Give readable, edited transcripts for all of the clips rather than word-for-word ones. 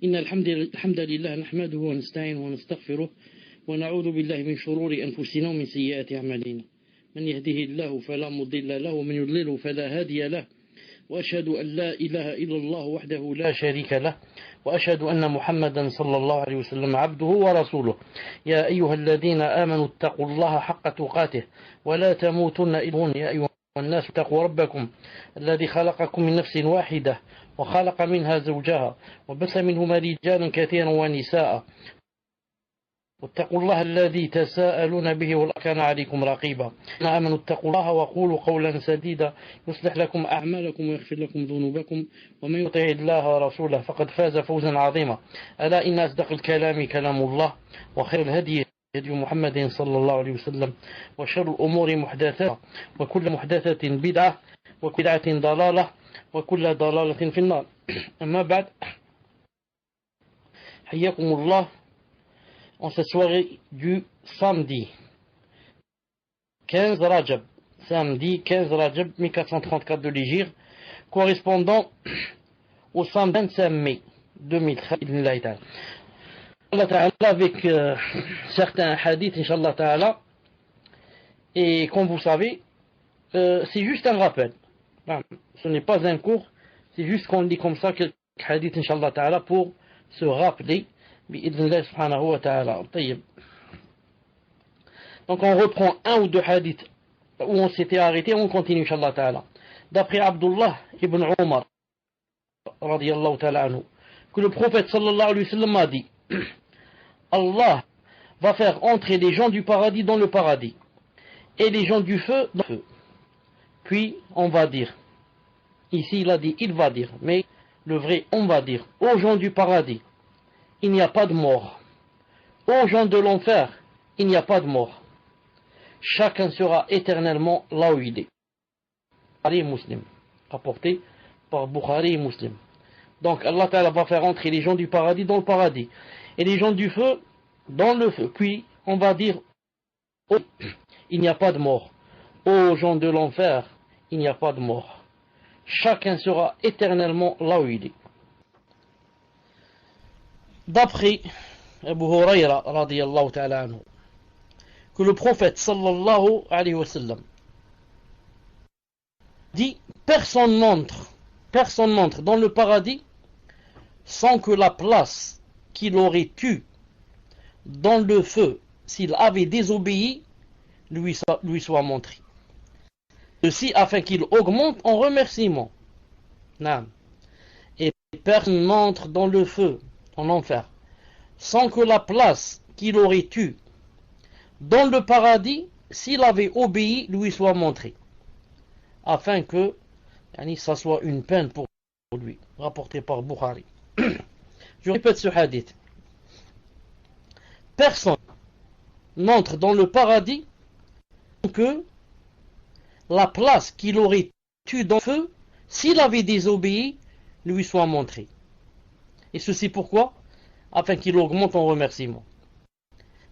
إن الحمد لله نحمده ونستعينه ونستغفره ونعوذ بالله من شرور أنفسنا ومن سيئات أعمالنا. من يهده الله فلا مضل له ومن يضلله فلا هادي له، وأشهد أن لا إله إلا الله وحده لا شريك له، وأشهد أن محمدا صلى الله عليه وسلم عبده ورسوله. يا أيها الذين آمنوا اتقوا الله حق تقاته ولا تموتن إلا يا أيها الناس اتقوا ربكم الذي خلقكم من نفس واحدة وخلق منها زوجها وبث منهما رجالا كثيرا ونساء، واتقوا الله الذي تساءلون به وكان عليكم رقيبا. آمنوا اتقوا الله وقولوا قولا سديدا يصلح لكم أعمالكم ويغفر لكم ذنوبكم، ومن يطع الله ورسوله فقد فاز فوزا عظيما. ألا إن أصدق الكلام كلام الله، وخير الهدي هدي محمد صلى الله عليه وسلم، وشر الأمور محدثاتها، وكل محدثة بدعة، وكل بدعة ضلالة، وكل ضلالة في النار. أما بعد، حياكم الله en cette soirée du samedi 15 Rajab, samedi 15 Rajab 1434 de l'Hégire, correspondant au samedi 25 mai 2013. Allah Ta'ala avec certains hadiths, Inch'Allah Ta'ala, et comme vous savez, c'est juste un rappel. Ce n'est pas un cours, c'est juste qu'on dit comme ça quelques hadiths, Inch'Allah Ta'ala, pour se rappeler. Donc on reprend un ou deux hadiths où on s'était arrêté, on continue Inch'Allah Ta'ala. D'après Abdullah ibn Umar radiyallahu ta'ala anhu, que le prophète sallallahu alayhi wa sallam a dit: Allah va faire entrer les gens du paradis dans le paradis et les gens du feu dans le feu. Puis on va dire, ici il a dit il va dire, mais le vrai on va dire aux gens du paradis, il n'y a pas de mort. Aux gens de l'enfer, il n'y a pas de mort. Chacun sera éternellement là où il est. Bukhari Muslim, rapporté par Bukhari et Muslim. Donc Allah Ta'ala va faire entrer les gens du paradis dans le paradis et les gens du feu dans le feu. Puis on va dire, oh, il n'y a pas de mort. Aux gens de l'enfer, il n'y a pas de mort. Chacun sera éternellement là où il est. D'après Abu Hurayra radiyallahu ta'ala anhu, que le prophète sallallahu alayhi wa sallam dit: personne n'entre dans le paradis sans que la place qu'il aurait eue dans le feu s'il avait désobéi lui soit montrée. Ceci afin qu'il augmente en remerciement. Et personne n'entre dans le feu, en enfer, sans que la place qu'il aurait eue dans le paradis s'il avait obéi lui soit montrée, afin que ça soit une peine pour lui. Rapporté par Bukhari. Je répète ce hadith: personne n'entre dans le paradis sans que la place qu'il aurait eue dans le feu s'il avait désobéi lui soit montrée. Et ceci pourquoi? Afin qu'il augmente en remerciement.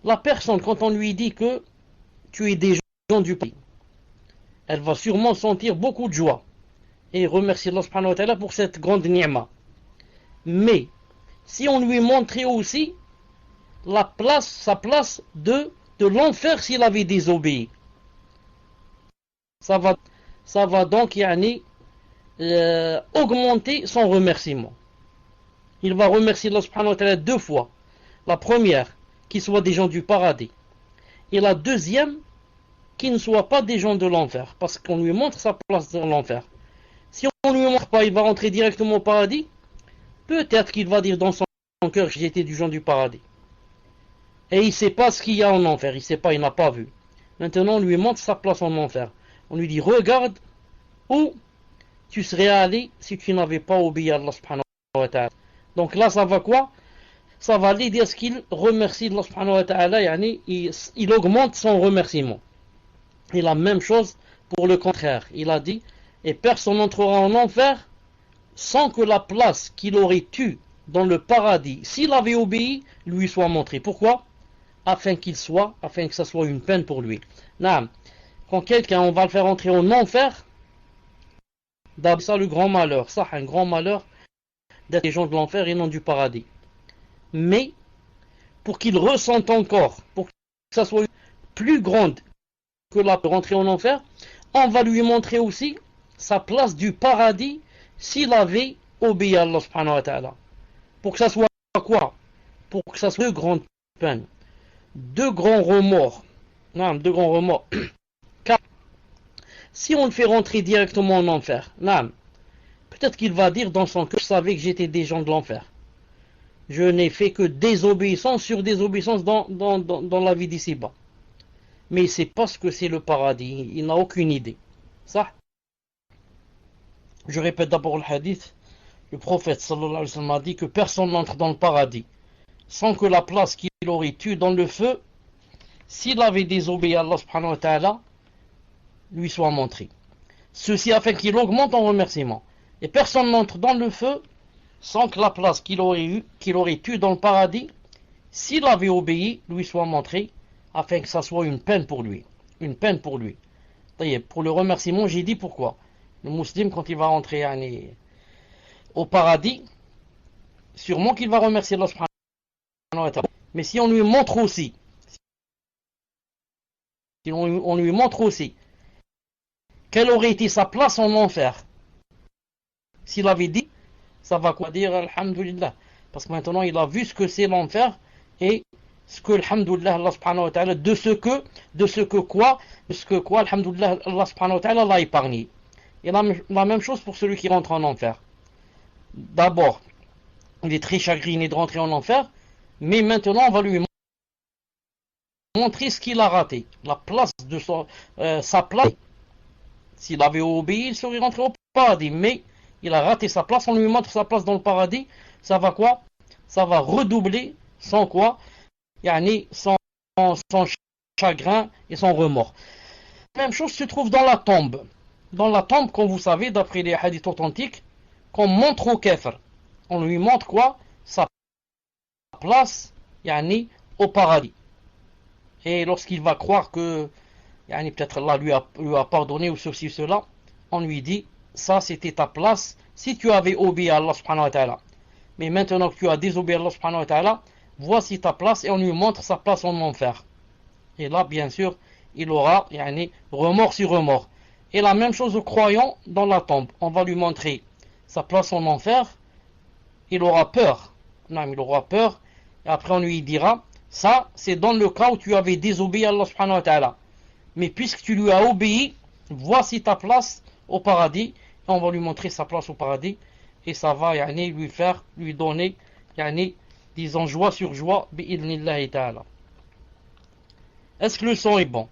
La personne, quand on lui dit que tu es des gens du pays, elle va sûrement sentir beaucoup de joie et remercier Allah subhanahu wa ta'ala pour cette grande ni'ma. Mais si on lui montrait aussi sa place de l'enfer s'il avait désobéi, ça va donc augmenter son remerciement. Il va remercier Allah subhanahu wa ta'ala deux fois. La première, qu'ils soient des gens du paradis. Et la deuxième, qu'ils ne soient pas des gens de l'enfer. Parce qu'on lui montre sa place dans l'enfer. Si on ne lui montre pas, il va rentrer directement au paradis. Peut-être qu'il va dire dans son cœur: j'étais du genre du paradis. Et il ne sait pas ce qu'il y a en enfer. Il ne sait pas, il n'a pas vu. Maintenant, on lui montre sa place en enfer. On lui dit: regarde où tu serais allé si tu n'avais pas obéi à Allah subhanahu wa ta'ala. Donc là, ça va quoi? Ça va l'aider à ce qu'il remercie Allah subhanahu wa ta'ala, il augmente son remerciement. Et la même chose pour le contraire. Il a dit: et personne n'entrera en enfer sans que la place qu'il aurait eue dans le paradis, s'il avait obéi, lui soit montrée. Pourquoi? Afin que ça soit une peine pour lui. Quand quelqu'un, on va le faire entrer en enfer, d'abord ça le grand malheur, ça un grand malheur d'être des gens de l'enfer et non du paradis. mais pour qu'il ressente encore, pour que ça soit plus grande que la rentrée en enfer, on va lui montrer aussi sa place du paradis s'il avait obéi à Allah subhanahu wa ta'ala. Pour que ça soit quoi? Pour que ça soit deux grandes peines, deux grands remords. Non, deux grands remords. Car si on le fait rentrer directement en enfer, non, peut-être qu'il va dire dans son cœur, je savais que j'étais des gens de l'enfer. Je n'ai fait que désobéissance sur désobéissance dans la vie d'ici-bas. Mais il ne sait pas ce que c'est le paradis. Il n'a aucune idée. Ça. Je répète d'abord le hadith. Le prophète sallallahu alayhi wa sallam a dit que personne n'entre dans le paradis sans que la place qu'il aurait eue dans le feu, s'il avait désobéi à Allah subhanahu wa ta'ala, lui soit montrée. Ceci afin qu'il augmente en remerciement. Et personne n'entre dans le feu sans que la place qu'il aurait eue dans le paradis, s'il avait obéi, lui soit montrée, afin que ça soit une peine pour lui. Une peine pour lui. Pour le remerciement, j'ai dit pourquoi. Le musulman, quand il va rentrer au paradis, sûrement qu'il va remercier Allah subhanahu wa ta'ala. Mais si on lui montre aussi, quelle aurait été sa place en enfer, s'il avait dit, ça va quoi dire alhamdulillah, parce que maintenant il a vu ce que c'est l'enfer et ce que alhamdulillah Allah subhanahu wa ta'ala de ce que alhamdulillah Allah subhanahu wa ta'ala l'a épargné. Et la même chose pour celui qui rentre en enfer. D'abord, il est très chagriné de rentrer en enfer, mais maintenant on va lui montrer ce qu'il a raté, la place de sa place. S'il avait obéi, il serait rentré au paradis, mais il a raté sa place, on lui montre sa place dans le paradis, ça va quoi? Ça va redoubler sans quoi? Son chagrin et son remords. La même chose se trouve dans la tombe. Dans la tombe, comme vous savez, d'après les hadiths authentiques, qu'on montre au kafir. On lui montre quoi? Sa place au paradis. Et lorsqu'il va croire que peut-être Allah lui a pardonné ou ceci, cela, on lui dit, ça c'était ta place si tu avais obéi à Allah subhanahu wa ta'ala. Mais maintenant que tu as désobéi à Allah subhanahu wa ta'ala, voici ta place, et on lui montre sa place en enfer. Et là, bien sûr, il aura remords sur remords. Et la même chose au croyant dans la tombe. On va lui montrer sa place en enfer, il aura peur. Non, il aura peur, et après on lui dira, ça c'est dans le cas où tu avais désobéi à Allah subhanahu wa ta'ala. Mais puisque tu lui as obéi, voici ta place au paradis, et on va lui montrer sa place au paradis, et ça va lui donner disons joie sur joie bi'idhnillahi ta'ala. Est-ce que le son est bon?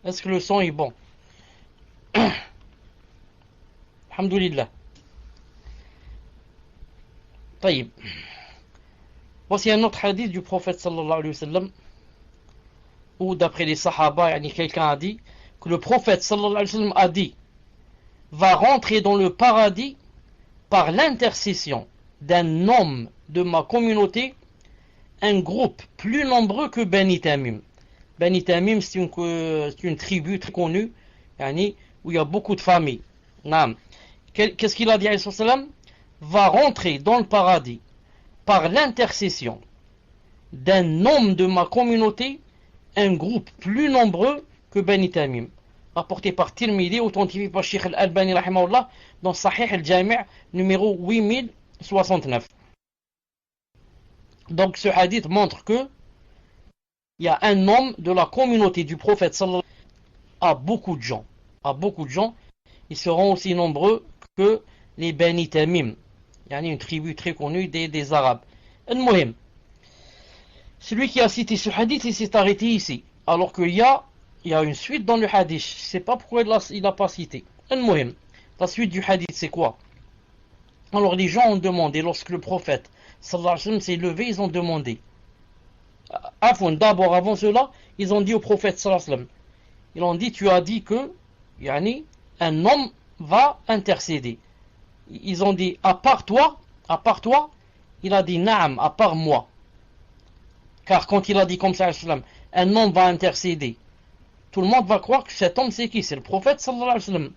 Est-ce que le son est bon? Alhamdulillah. طيب. Voici un autre hadith du prophète sallallahu alayhi wa sallam, où d'après les sahaba, quelqu'un a dit que le prophète sallallahu alayhi wa sallam a dit, va rentrer dans le paradis par l'intercession d'un homme de ma communauté, un groupe plus nombreux que Bani Tamim. Bani Tamim, c'est une tribu très connue, où il y a beaucoup de familles. Qu'est-ce qu'il a dit, alayhi salam? Va rentrer dans le paradis par l'intercession d'un homme de ma communauté, un groupe plus nombreux que Bani Tamim. Rapporté par Tirmidhi, authentifié par Sheikh Al-Albani rahimahullah dans Sahih Al-Jami' numéro 8069. Donc ce hadith montre que il y a un homme de la communauté du prophète sallallahu alayhi wa sallam, à beaucoup de gens, ils seront aussi nombreux que les Bani Tamim. Il y a une tribu très connue des Arabes. Al-Muhim, celui qui a cité ce hadith, il s'est arrêté ici, alors qu'il y a une suite dans le hadith. Je ne sais pas pourquoi il n'a pas cité. Al-Muhim, la suite du hadith, c'est quoi? Alors les gens ont demandé, lorsque le prophète sallallahu alayhi wa sallam s'est levé, ils ont demandé. D'abord, avant cela, ils ont dit au prophète sallallahu alayhi wa sallam, ils ont dit, tu as dit que un homme va intercéder. Ils ont dit, à part toi, il a dit, naam, à part moi. Car quand il a dit comme ça, un homme va intercéder, tout le monde va croire que cet homme c'est qui? C'est le prophète sallallahu alayhi wa sallam.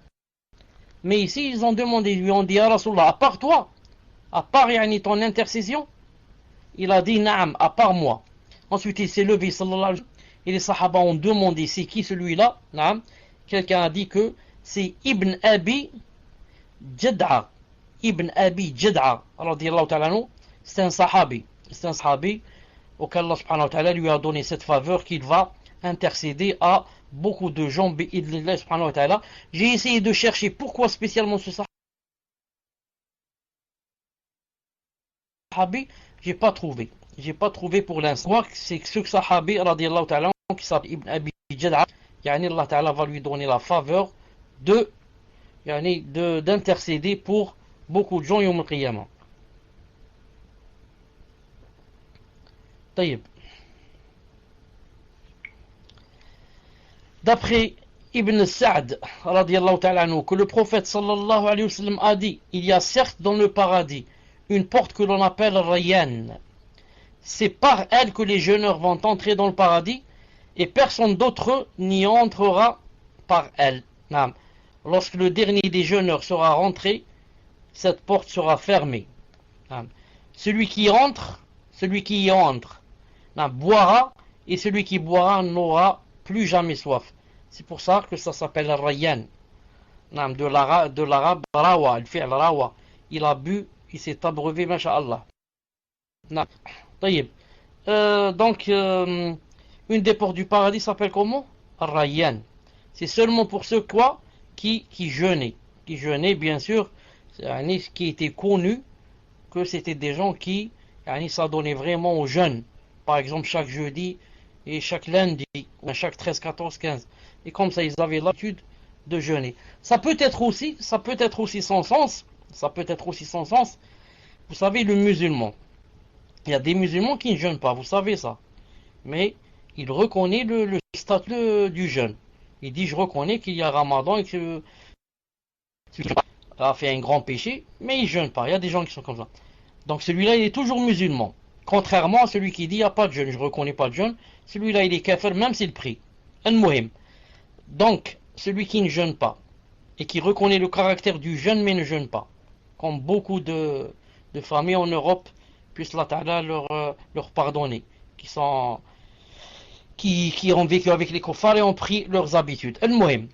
Mais ici ils ont demandé, ils lui ont dit, à Rasulallah, à part toi, à part yani, ton intercession? Il a dit Naam, à part moi. Ensuite il s'est levé sallallahu alayhi wa sallam, et les sahaba ont demandé c'est qui celui-là? Naam. Quelqu'un a dit que c'est Ibn Abi Jad'a. Ibn Abi Jad'a radiyallahu ta'ala anhu, c'est un sahabi auquel Allah subhanahu wa ta'ala lui a donné cette faveur qu'il va intercéder à beaucoup de gens bi'idhnillah subhanahu wa ta'ala. J'ai essayé de chercher pourquoi spécialement ce sahabi, j'ai pas trouvé pour l'instant. C'est que ce sahabi radiyallahu ta'ala qui s'appelle Ibn Abi Jad'a, yani Allah ta'ala va lui donner la faveur d'intercéder pour beaucoup de gens yawm al-qiyamah. طيب. D'après Ibn Sa'd radiyallahu ta'ala anhu, que le prophète sallallahu alayhi wa sallam a dit, il y a certes dans le paradis une porte que l'on appelle Rayyan. C'est par elle que les jeûneurs vont entrer dans le paradis et personne d'autre n'y entrera par elle. Lorsque le dernier des jeûneurs sera rentré, cette porte sera fermée. Celui qui y entre boira, et celui qui boira n'aura plus jamais soif. C'est pour ça que ça s'appelle Rayyan. De l'arabe rawa, le fi'l rawa. Il a bu, il s'est abreuvé, masha'Allah. Donc, une des portes du paradis s'appelle comment? Rayyan. C'est seulement pour ceux qui jeûnaient. Qui jeûnaient, bien sûr, qui était connu que c'était des gens qui s'adonnaient vraiment au jeûne. Par exemple, chaque jeudi et chaque lundi, ou chaque 13, 14, 15. Et comme ça, ils avaient l'habitude de jeûner. Ça peut être aussi sans sens. Vous savez, le musulman. Il y a des musulmans qui ne jeûnent pas, vous savez ça. Mais il reconnaît le statut du jeûne. Il dit, je reconnais qu'il y a Ramadan et que a fait un grand péché, mais il ne jeûne pas. Il y a des gens qui sont comme ça. Donc celui-là, il est toujours musulman. Contrairement à celui qui dit, il n'y a pas de jeûne, je ne reconnais pas de jeûne. Celui-là, il est kafir, même s'il prie. Al-Muhim. Donc, celui qui ne jeûne pas, et qui reconnaît le caractère du jeûne, mais ne jeûne pas. Comme beaucoup de familles en Europe, puisse Allah Ta'ala leur pardonner. Qui ont vécu avec les kuffars et ont pris leurs habitudes. Al-Muhim.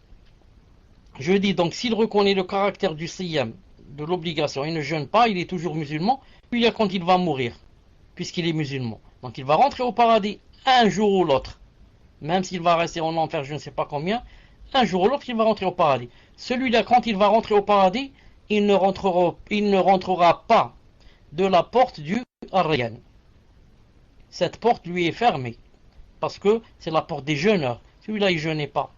Je dis donc, s'il reconnaît le caractère du siyam, de l'obligation, il ne jeûne pas, il est toujours musulman, puis quand il va mourir, puisqu'il est musulman. Donc il va rentrer au paradis un jour ou l'autre. Même s'il va rester en enfer, je ne sais pas combien, un jour ou l'autre, il va rentrer au paradis. Celui-là, quand il va rentrer au paradis, il ne rentrera pas de la porte du Rayyan. Cette porte lui est fermée, parce que c'est la porte des jeûneurs. Celui-là, il ne jeûnait pas.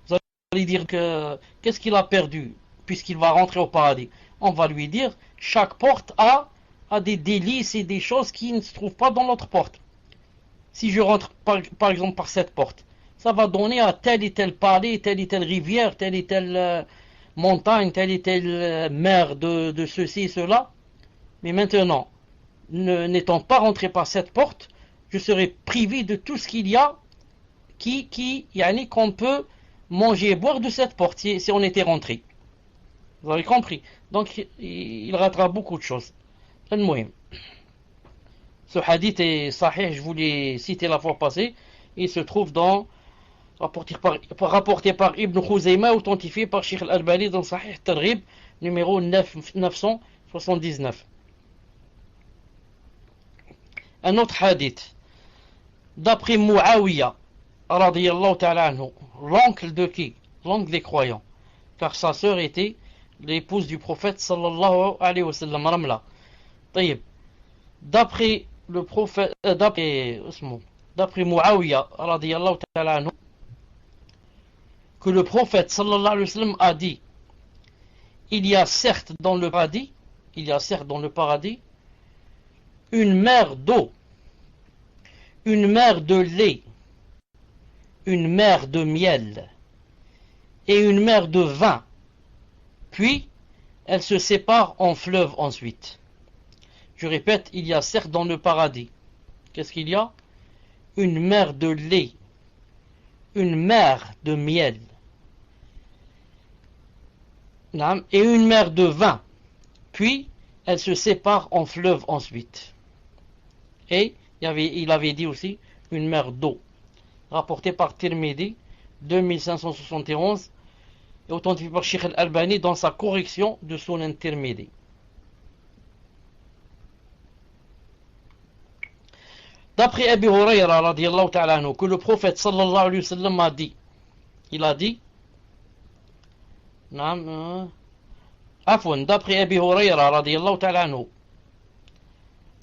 Vous allez dire qu'est-ce qu'il a perdu, puisqu'il va rentrer au paradis? On va lui dire, chaque porte a des délices et des choses qui ne se trouvent pas dans l'autre porte. Si je rentre par exemple par cette porte, ça va donner à tel et tel palais, telle et telle rivière, telle et telle montagne, telle et telle mer de ceci et cela. Mais maintenant, n'étant pas rentré par cette porte, je serai privé de tout ce qu'il y a qu'on peut manger et boire de cette porte si on était rentré. Vous avez compris? Donc il ratera beaucoup de choses. Al-Muhim. Ce hadith est sahih, je vous l'ai cité la fois passée. Il se trouve rapporté par Ibn Khuzayma, authentifié par Sheikh Al-Albani dans Sahih Targhib, numéro 979. Un autre hadith. D'après Muawiyah, radiyallahu ta'ala anhu, l'oncle de qui? L'oncle des croyants. Car sa sœur était l'épouse du prophète sallallahu alayhi wa sallam, Ramla. D'après le prophète, d'après Muawiyah, radiyallahu ta'ala anhu, que le prophète sallallahu alayhi wa sallam a dit, il y a certes dans le paradis une mer d'eau, une mer de lait, une mer de miel et une mer de vin, puis elle se sépare en fleuve ensuite. Je répète, il y a certes dans le paradis, qu'est-ce qu'il y a? Une mer de lait, une mer de miel et une mer de vin, puis elle se sépare en fleuve ensuite. Et il avait dit aussi une mer d'eau, rapporté par Tirmidhi 2571 et authentifié par Sheikh Al-Albani dans sa correction de Sunan Tirmidhi. D'après Abu Hurayra radiyallahu ta'ala anhu, que le prophète sallallahu alayhi wa sallam a dit, il a dit, d'après Abu Hurayra radiyallahu ta'ala anhu,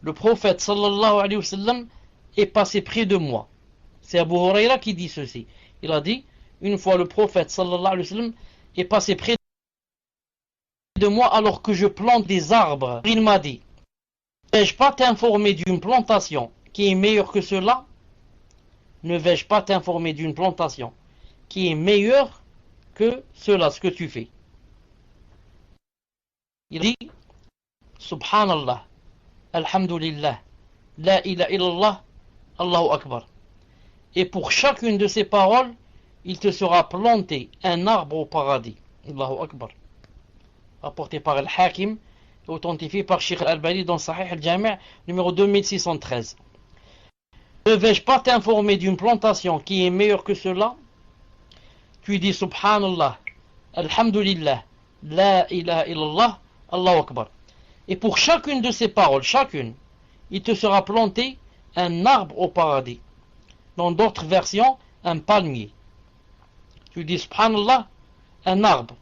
le prophète sallallahu alayhi wa sallam est passé près de moi. C'est Abu Hurayra qui dit ceci. Il a dit, une fois le prophète sallallahu alayhi wa sallam est passé près de moi alors que je plante des arbres. Il m'a dit, ne vais-je pas t'informer d'une plantation qui est meilleure que cela? Ne vais-je pas t'informer d'une plantation qui est meilleure que cela, ce que tu fais? Il dit, Subhanallah, Alhamdulillah, La ilaha illallah, Allahu Akbar. Et pour chacune de ces paroles, il te sera planté un arbre au paradis. Allahu Akbar. Rapporté par Al-Hakim, authentifié par Sheikh Al-Albani dans Sahih Al-Jami' numéro 2613. Ne vais-je pas t'informer d'une plantation qui est meilleure que cela? Tu dis Subhanallah, Alhamdulillah, La ilaha illallah, Allahu Akbar. Et pour chacune de ces paroles, chacune, il te sera planté un arbre au paradis. Dans d'autres versions, un palmier. Tu dis Subhanallah, un arbre.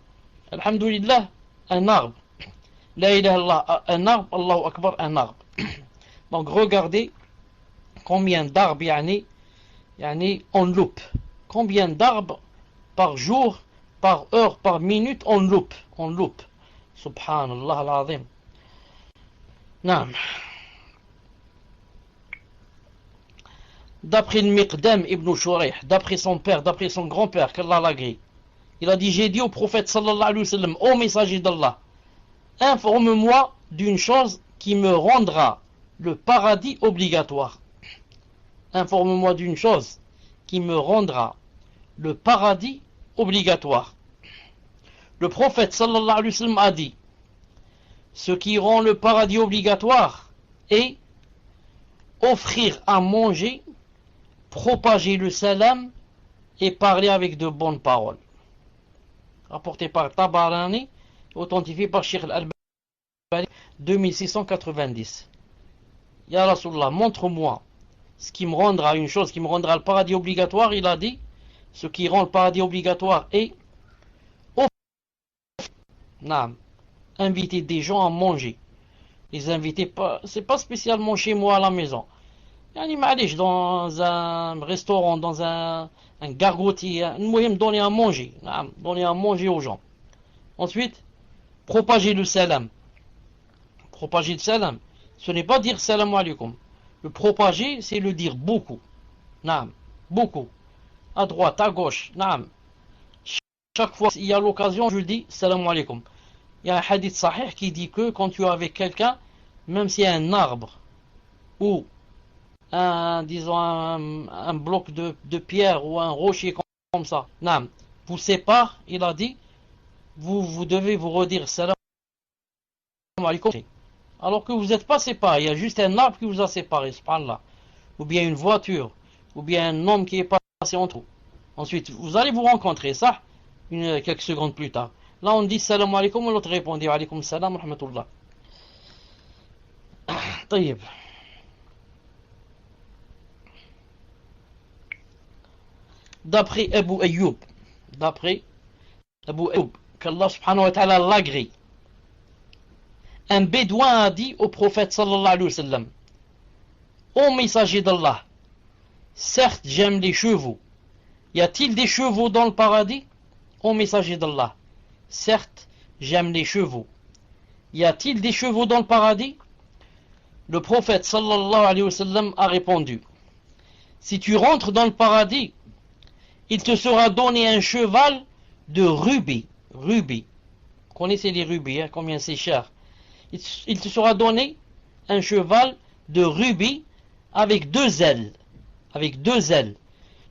Alhamdulillah, un arbre. La ilaha illallah, un arbre. Allahu Akbar, un arbre. Donc regardez combien d'arbres on loupe. Combien d'arbres par jour, par heure, par minute on loupe. On loupe. Subhanallah al-Azim. Naam. D'après le Miqdam ibn Shurayh, d'après son père, d'après son grand-père, qu'Allah l'agrée, il a dit, j'ai dit au prophète sallallahu alayhi wa sallam, ô messager d'Allah, informe-moi d'une chose qui me rendra le paradis obligatoire. Informe-moi d'une chose qui me rendra le paradis obligatoire. Le prophète sallallahu alayhi wa sallam a dit, ce qui rend le paradis obligatoire est offrir à manger, propager le salam et parler avec de bonnes paroles. Rapporté par Tabarani, authentifié par Sheikh Al-Albani 2690. Ya Rasulallah, montre-moi ce qui me rendra une chose qui me rendra le paradis obligatoire. Il a dit, ce qui rend le paradis obligatoire est inviter des gens à manger. Les inviter, c'est pas spécialement chez moi à la maison. Dans un restaurant, dans un gargotier, nous donner à manger. Donner à manger aux gens. Ensuite, propager le salam. Propager le salam, ce n'est pas dire salam alaikum. Le propager, c'est le dire beaucoup. Beaucoup. À droite, à gauche. Chaque fois qu'il y a l'occasion, je dis salam alaikum. Il y a un hadith sahih qui dit que quand tu es avec quelqu'un, même s'il y a un arbre ou un bloc de pierre ou un rocher comme ça, vous sépare, il a dit, vous devez vous redire salam alaikum. Alors que vous n'êtes pas séparés, il y a juste un arbre qui vous a séparé, subhanallah. Ou bien une voiture, ou bien un homme qui est passé entre vous. Ensuite, vous allez vous rencontrer, ça, quelques secondes plus tard. Là, on dit salam alaikum, et l'autre répondit alaikum salam rahmatullah. طيب. D'après Abu Ayyub, qu'Allah subhanahu wa ta'ala l'agrée, un bédouin a dit au prophète sallallahu alayhi wa sallam, ô messager d'Allah, certes j'aime les chevaux, y a-t-il des chevaux dans le paradis? Ô messager d'Allah, certes j'aime les chevaux, y a-t-il des chevaux dans le paradis? Le prophète sallallahu alayhi wa sallam a répondu, si tu rentres dans le paradis, il te sera donné un cheval de rubis. Rubis. Vous connaissez les rubis, combien c'est cher. Il te sera donné un cheval de rubis avec deux ailes.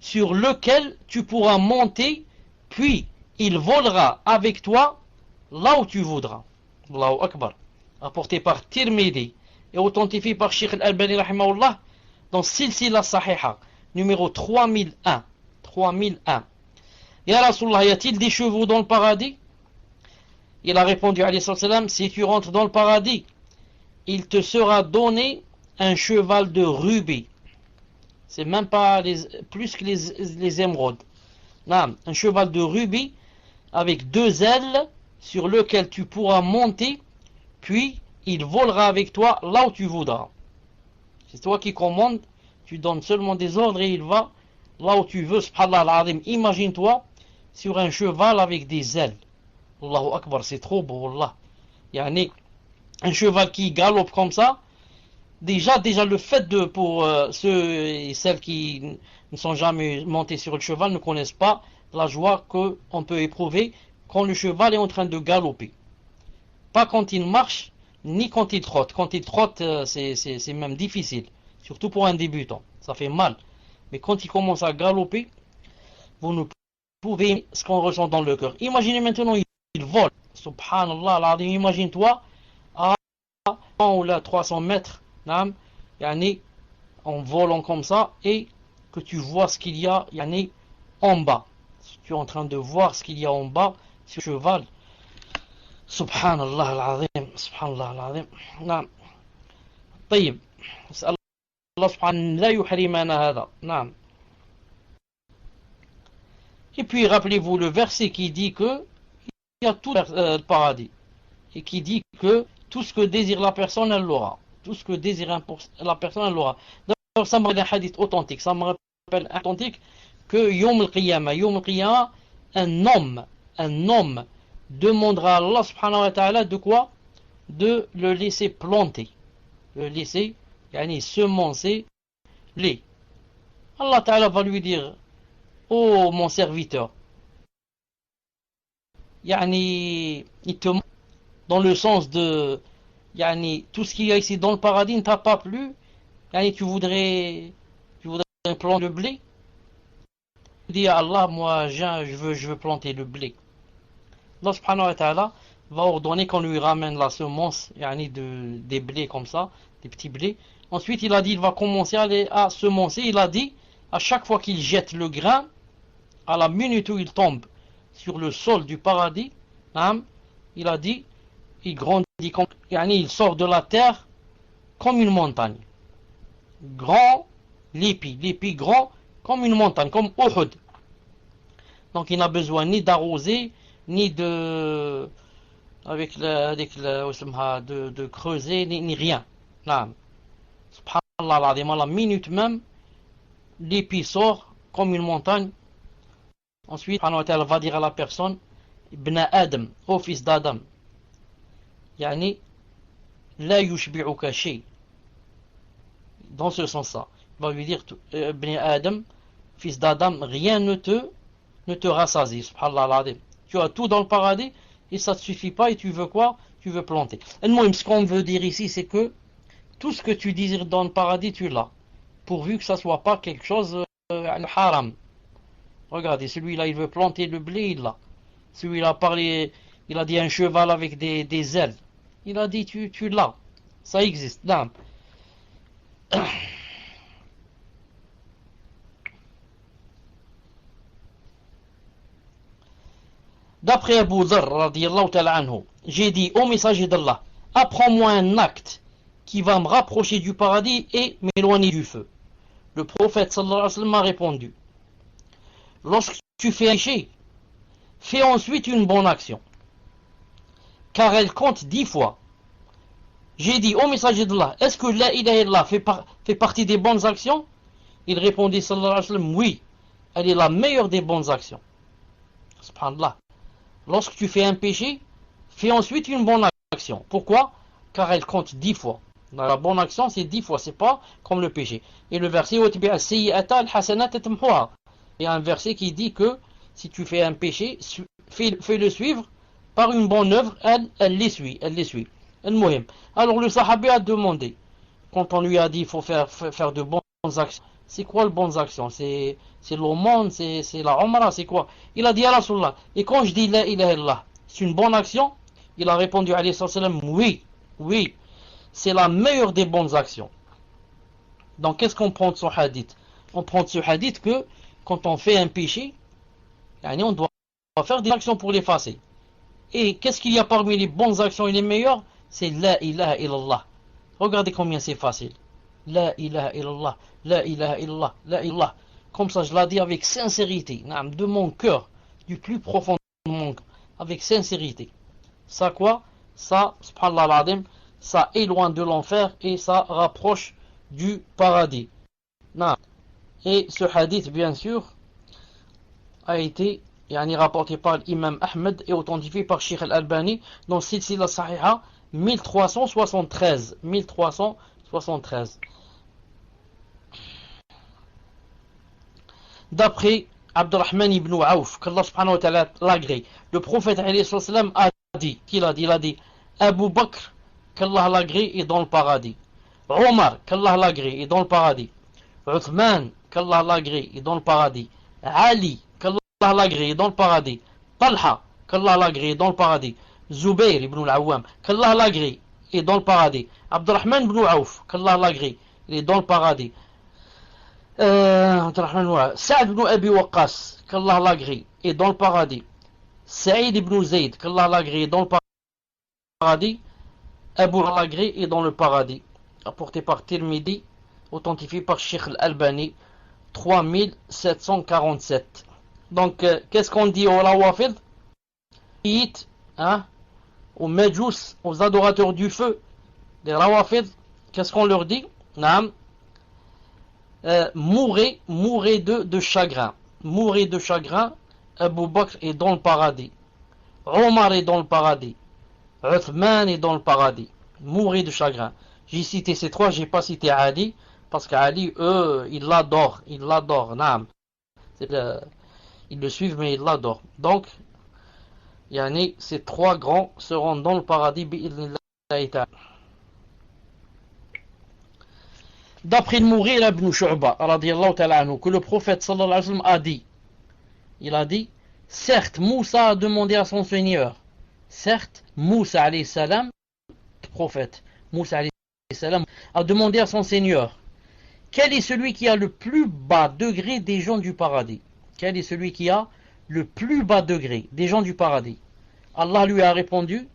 Sur lequel tu pourras monter, puis il volera avec toi là où tu voudras. Allahu Akbar. rapporté par Tirmidhi et authentifié par Sheikh Al-Albani rahimahullah dans Silsila Sahiha, numéro 3001. 3001. Ya Rasulallah, y a-t-il des chevaux dans le paradis? Il a répondu alayhi salam, si tu rentres dans le paradis, il te sera donné un cheval de rubis. C'est même pas plus que les émeraudes. Non, un cheval de rubis avec 2 ailes sur lequel tu pourras monter, puis il volera avec toi là où tu voudras. C'est toi qui commandes, tu donnes seulement des ordres et il va là où tu veux. Subhanallah al-Azim. Imagine-toi sur un cheval avec des ailes. Allahu Akbar, c'est trop beau, Allah. Yani, un cheval qui galope comme ça, déjà le fait de, pour ceux et celles qui ne sont jamais montés sur le cheval, ne connaissent pas la joie qu'on peut éprouver quand le cheval est en train de galoper. Pas quand il marche, ni quand il trotte. Quand il trotte, c'est même difficile, surtout pour un débutant, ça fait mal. Mais quand il commence à galoper, vous ne pouvez ce qu'on ressent dans le cœur. Imaginez maintenant, il vole. Subhanallah, imagine-toi à 100 ou là 300 mètres, yani, en volant comme ça, et que tu vois ce qu'il y a yani, en bas. Tu es en train de voir ce qu'il y a en bas sur le cheval. Subhanallah al-Azim. Subhanallah al-Azim. Naam. طيب. Allah subhanahu la yuhrimana hada. Naam. Et puis rappelez-vous le verset qui dit que il y a tout le paradis et qui dit que tout ce que désire la personne elle l'aura. Tout ce que désire la personne elle l'aura. D'ailleurs ça me rappelle un hadith authentique. Ça me rappelle authentique que Yom al-Qiyamah, un homme demandera à Allah subhanahu wa ta'ala de quoi? De le laisser planter, le laisser yani, semencer lait. Allah ta'ala va lui dire, oh mon serviteur, yani, il te dans le sens de yani, tout ce qu'il y a ici dans le paradis ne t'a pas plu, yani, tu voudrais un plant de blé. Il dit à Allah, moi je veux planter le blé. Allah subhanahu wa ta'ala va ordonner qu'on lui ramène la semence yani des blés comme ça, des petits blés. Ensuite il a dit il va commencer à semencer. Il a dit à chaque fois qu'il jette le grain, à la minute où il tombe sur le sol du paradis, il a dit il grandit comme, yani il sort de la terre comme une montagne. Grand, l'épi grand comme une montagne, comme Uhud. Donc il n'a besoin ni d'arroser, ni de de creuser, ni rien. Subhanallah, à la minute même, l'épi sort comme une montagne. Ensuite, Allah va dire à la personne, Ibn Adam, ô fils d'Adam, yani, la yushbi'uka shay. Dans ce sens-là, il va lui dire, Ibn Adam, fils d'Adam, rien ne te rassasie. Subhanallah. Tu as tout dans le paradis et ça ne te suffit pas et tu veux quoi? Tu veux planter. Et moi, ce qu'on veut dire ici, c'est que tout ce que tu désires dans le paradis, tu l'as. Pourvu que ça ne soit pas quelque chose haram. Regardez, celui-là, il veut planter le blé, il l'a. Celui-là a parlé, il a dit un cheval avec des ailes. Il a dit, tu l'as. Ça existe. Non. D'après Abu Dharr, radiyallahu ta'ala anhu, j'ai dit au messager d'Allah, apprends-moi un acte qui va me rapprocher du paradis et m'éloigner du feu. Le prophète sallallahu alayhi wa sallam m'a répondu, lorsque tu fais un péché, fais ensuite une bonne action, car elle compte 10 fois. J'ai dit au messager d'Allah, est-ce que la ilaha illallah fait partie des bonnes actions? Il répondit sallallahu alayhi wa sallam, oui, elle est la meilleure des bonnes actions. Subhanallah. Lorsque tu fais un péché, fais ensuite une bonne action. Pourquoi? Car elle compte 10 fois. La bonne action, c'est 10 fois, c'est pas comme le péché. Et le verset, il y a un verset qui dit que si tu fais un péché, fais-le suivre par une bonne œuvre, elle les suit. Alors le sahabi a demandé, quand on lui a dit qu'il faut faire de bonnes actions, c'est quoi les bonnes actions? C'est l'aumône, c'est la umrah, c'est quoi? Il a dit à Rasulullah, et quand je dis la ilaha illallah, c'est une bonne action? Il a répondu alayhi salam, oui, Oui, c'est la meilleure des bonnes actions. Donc qu'est-ce qu'on prend de ce hadith? On prend de ce hadith que quand on fait un péché, on doit faire des actions pour l'effacer. Et qu'est-ce qu'il y a parmi les bonnes actions et les meilleures? C'est la ilaha illallah. Regardez combien c'est facile. La ilaha illallah, la ilaha illallah, la ilaha. Comme ça, je l'ai dit avec sincérité, de mon cœur, du plus profond de mon cœur, avec sincérité. Ça quoi? Ça, subhanallah al-azim, ça éloigne de l'enfer et ça rapproche du paradis. Et ce hadith, bien sûr, a été rapporté par l'imam Ahmed et authentifié par Sheikh Al-Albani dans Silsila Sahiha 1373. D'après Abdurrahman ibn Auf, qu'Allah subhanahu wa ta'ala l'agrée, le prophète a dit, il a dit, Abu Bakr, qu'Allah l'agrée, est dans le paradis. Omar, qu'Allah l'agrée, est dans le paradis. Uthman, qu'Allah l'agrée, est dans le paradis. Ali, qu'Allah l'agrée, est dans le paradis. Talha, qu'Allah l'agrée, est dans le paradis. Zubayr ibn al-Awwam, qu'Allah l'agrée, est dans le paradis. Abdurrahman ibn Auf, qu'Allah l'agrée, il est dans le paradis. Saad ibn Abi Waqqas, qu'Allah l'agrée, est dans le paradis. Saïd ibn Zayd, qu'Allah l'agrée, est dans le paradis. Abu l'agrée est dans le paradis. Apporté par Tirmidhi, authentifié par Sheikh Al-Albani, 3747. Donc, qu'est-ce qu'on dit aux Rawafid? Aux Majus, aux adorateurs du feu, des Rawafid, qu'est-ce qu'on leur dit? Mourez de chagrin. Mourez de chagrin. Abu Bakr est dans le paradis. Omar est dans le paradis. Uthman est dans le paradis. Mourez de chagrin. J'ai cité ces trois, j'ai pas cité Ali, parce qu'Ali, eux, ils l'adorent. Ils le suivent, mais ils l'adorent. Donc, ces trois grands seront dans le paradis. D'après le Mughira ibn Shu'ba, que le prophète sallallahu alayhi wa sallam a dit, il a dit, certes, Moussa a demandé à son Seigneur, certes, Moussa alayhi salam, le prophète, Moussa alayhi salam, a demandé à son Seigneur, quel est celui qui a le plus bas degré des gens du paradis? Quel est celui qui a le plus bas degré des gens du paradis? Allah lui a répondu,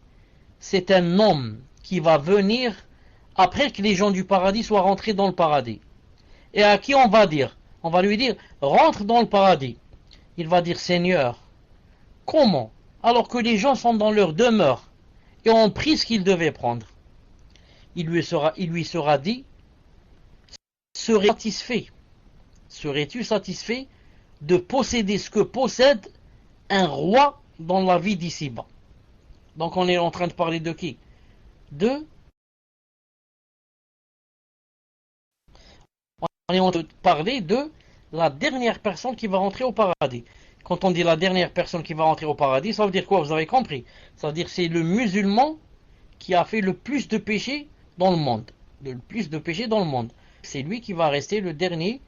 c'est un homme qui va venir après que les gens du paradis soient rentrés dans le paradis. Et à qui on va dire? On va lui dire, rentre dans le paradis. Il va dire, Seigneur, comment? Alors que les gens sont dans leur demeure et ont pris ce qu'ils devaient prendre. Il lui sera dit, serais-tu satisfait de posséder ce que possède un roi dans la vie d'ici-bas? Donc on est en train de parler de qui? On est en train de parler de la dernière personne qui va rentrer au paradis. Quand on dit la dernière personne qui va rentrer au paradis, ça veut dire quoi? Vous avez compris? Ça veut dire que c'est le musulman qui a fait le plus de péchés dans le monde. Le plus de péchés dans le monde. C'est lui qui va rester le dernier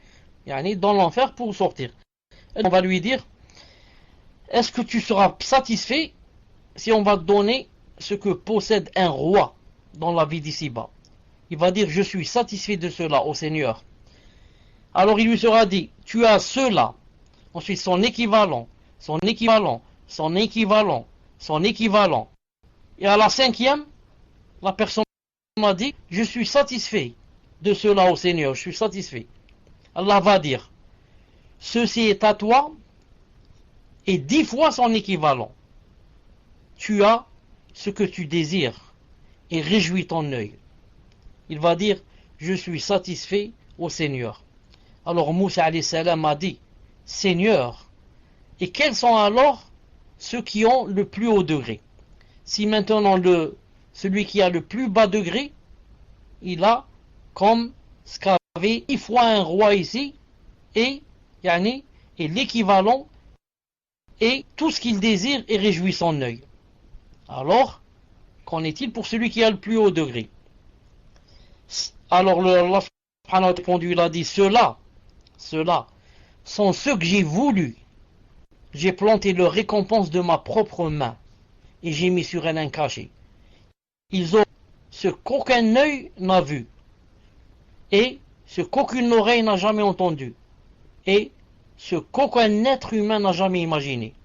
dans l'enfer pour sortir. Et on va lui dire, est-ce que tu seras satisfait si on va te donner ce que possède un roi dans la vie d'ici-bas? Il va dire, je suis satisfait de cela, ô Seigneur. Alors il lui sera dit, tu as cela, ensuite son équivalent, son équivalent, son équivalent, son équivalent. Et à la cinquième, la personne m'a dit, je suis satisfait de cela, ô Seigneur, je suis satisfait. Allah va dire, ceci est à toi et 10 fois son équivalent. Tu as ce que tu désires et réjouis ton œil. Il va dire, je suis satisfait au Seigneur. Alors Moussa alayhi salam a dit, Seigneur, et quels sont alors ceux qui ont le plus haut degré? Si maintenant celui qui a le plus bas degré, il a comme ce qu'avait 10 fois un roi ici, et l'équivalent, et tout ce qu'il désire et réjouit son œil. Alors, qu'en est-il pour celui qui a le plus haut degré? Alors Allah subhanahu wa ta'ala, il a dit, ceux-là sont ceux que j'ai voulu. J'ai planté leur récompense de ma propre main et j'ai mis sur elle un cachet. Ils ont ce qu'aucun œil n'a vu, et ce qu'aucune oreille n'a jamais entendu, et ce qu'aucun être humain n'a jamais imaginé.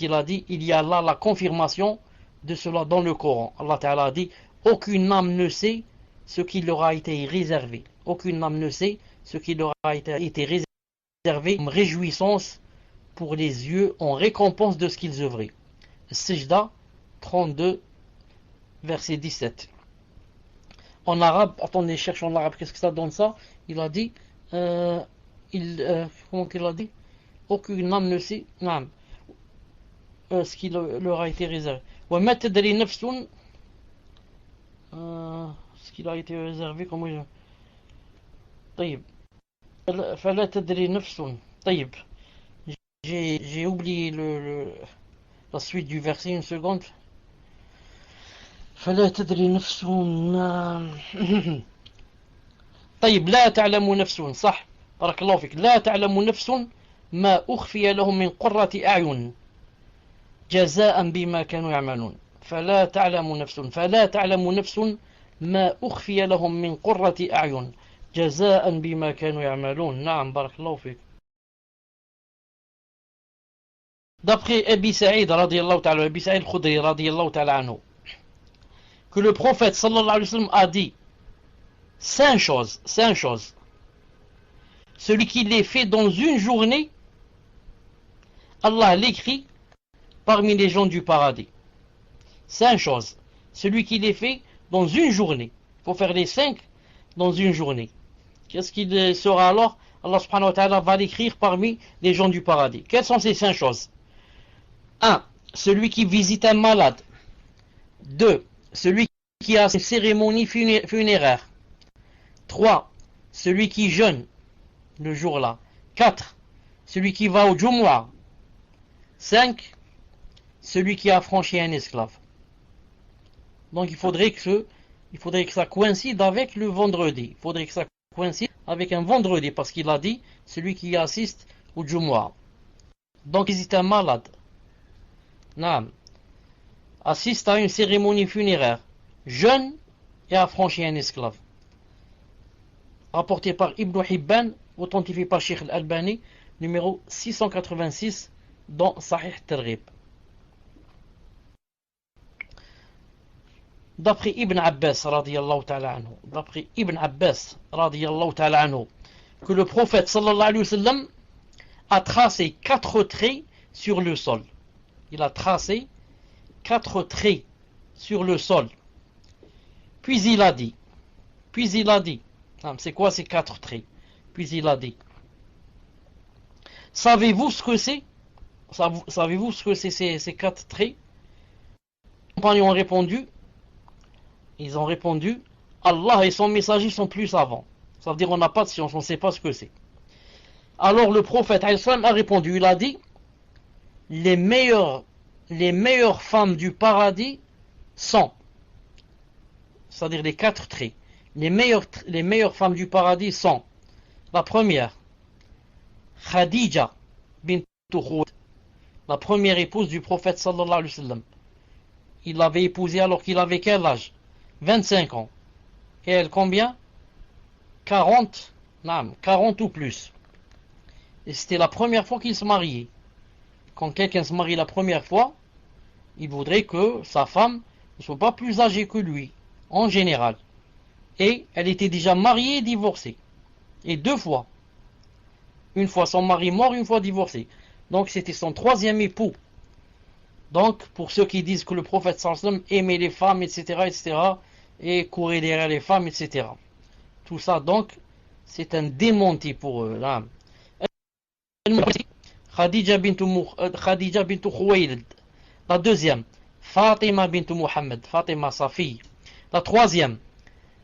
Il a dit, il y a là la confirmation de cela dans le Coran. Allah Ta'ala a dit, aucune âme ne sait ce qui leur a été réservé. Aucune âme ne sait ce qui leur a été réservé comme réjouissance pour les yeux en récompense de ce qu'ils œuvraient. Sijda 32, verset 17. En arabe, attendez, cherche en arabe, qu'est-ce que ça donne ça? Il a dit, comment il a dit? Aucune âme ne sait, ce qui leur a été réservé. وَمَا تَدْرِي نَفْسٌ ce qui leur a été réservé, comment je... طيب فلا تدري نفس طيب j'ai oublié la suite du verset, une seconde. فلا تدري نفس طيب لا تعلم نفس صح بارك الله فيك لا تعلم نفس ما أخفي لهم من قرة أعين جزاء بما كانوا يعملون فلا تعلم نفس ما أخفي لهم من قرة أعين جزاء بما كانوا يعملون. نعم بارك الله فيك. D'après Abi Saïd radiyallahu ta'ala, Abi Saïd Khudri radiyallahu ta'ala anhu, que le prophète sallallahu alayhi wa sallam a dit 5 choses. Celui qui les fait dans une journée, Allah l'écrit parmi les gens du paradis. 5 choses. Celui qui les fait dans une journée. Il faut faire les 5 dans une journée. Qu'est-ce qu'il sera alors? Allah subhanahu wa ta'ala va l'écrire parmi les gens du paradis. Quelles sont ces 5 choses? 1. Celui qui visite un malade. 2. Celui qui a une cérémonie funéraire. 3. Celui qui jeûne le jour-là. 4. Celui qui va au Jumu'ah. 5. Celui qui a affranchi un esclave. Donc il faudrait que ça coïncide avec le vendredi. Il faudrait que ça coïncide avec un vendredi, parce qu'il a dit celui qui assiste au Jumu'ah. Donc visite un malade. Assiste à une cérémonie funéraire. Jeûne et affranchi un esclave. Rapporté par Ibn Hibban, authentifié par Sheikh Al-Albani, numéro 686 dans Sahih Targhib. D'après Ibn Abbas radiyallahu ta'ala anhu, que le prophète sallallahu alayhi wa sallam a tracé 4 traits sur le sol. Il a tracé 4 traits sur le sol. Puis il a dit, c'est quoi ces 4 traits? Puis il a dit, savez-vous ce que c'est? Savez-vous ce que c'est ces 4 traits? Les compagnons ils ont répondu, Allah et son messager sont plus savants. Ça veut dire on n'a pas de science, on ne sait pas ce que c'est. Alors le prophète a répondu, il a dit, les meilleures femmes du paradis sont, c'est-à-dire les 4 traits, les meilleures femmes du paradis sont, la première, Khadija bint Khuwaylid, la première épouse du prophète sallallahu alayhi wa sallam. Il l'avait épousée alors qu'il avait quel âge? 25 ans. Et elle combien? 40 ou plus. Et c'était la première fois qu'il se mariait. Quand quelqu'un se marie la première fois, il voudrait que sa femme ne soit pas plus âgée que lui, en général. Et elle était déjà mariée et divorcée. Et 2 fois. Une fois son mari mort, une fois divorcée. Donc c'était son 3e époux. Donc pour ceux qui disent que le prophète sallallahu alayhi wa sallam aimait les femmes, etc., et courait derrière les femmes, etc. Tout ça donc, c'est un démenti pour eux. Là. Khadija bint Khuwaylid. La deuxième, Fatima bint Muhammad, Fatima sa fille. La troisième,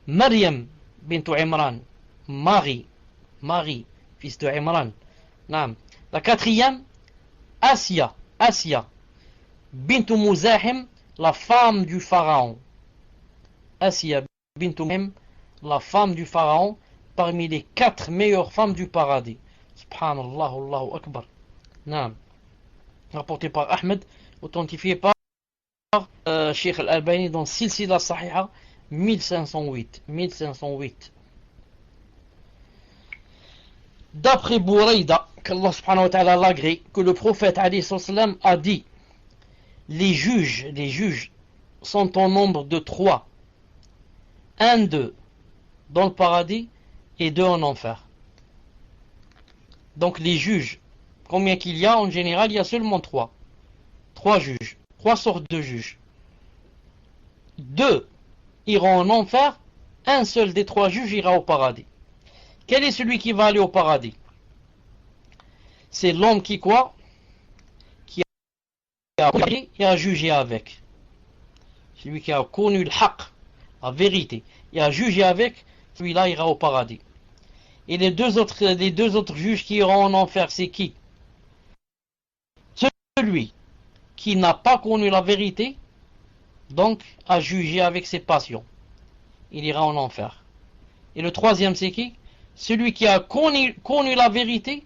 Maryam bint Imran, Marie, fils de Imran. La quatrième, Asia bint Muzahim, la femme du pharaon. Asia bint Muzahim, la femme du pharaon, parmi les 4 meilleures femmes du paradis. Subhanallah, Allahu Akbar. Rapporté par Ahmed, authentifié par Cheikh Al-Albani dans Silsila Sahiha 1508. D'après Bouraïda, qu'Allah subhanahu wa ta'ala l'agrée, que le prophète alayhi salam a dit, les juges sont en nombre de 3, 2 dans le paradis et 2 en enfer. Donc les juges, combien qu'il y a en général, il y a seulement 3 juges, 3 sortes de juges. 2 iront en enfer, un seul des 3 juges ira au paradis. Quel est celui qui va aller au paradis? C'est l'homme qui quoi? Qui a jugé avec. Celui qui a connu le haqq, la vérité, et a jugé avec, celui-là ira au paradis. Et les deux autres juges qui iront en enfer, c'est qui? Celui qui n'a pas connu la vérité, donc a jugé avec ses passions. Il ira en enfer. Et le troisième, c'est qui? Celui qui a connu la vérité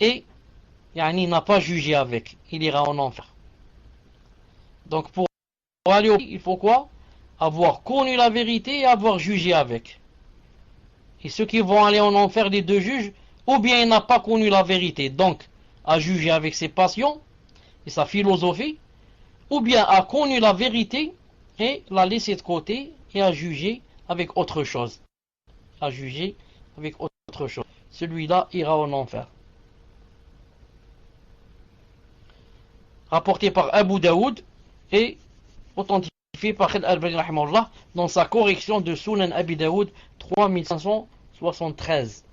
et n'a pas jugé avec. Il ira en enfer. Donc pour aller au il faut quoi? Avoir connu la vérité et avoir jugé avec. Et ceux qui vont aller en enfer, les deux juges, ou bien il n'a pas connu la vérité, donc a jugé avec ses passions et sa philosophie, ou bien a connu la vérité et l'a laissé de côté et a jugé avec autre chose. A jugé avec autre chose. Celui-là ira en enfer. Rapporté par Abu Daoud et authentifié par Al-Albani rahimahullah dans sa correction de Sunan Abi Daoud 3573.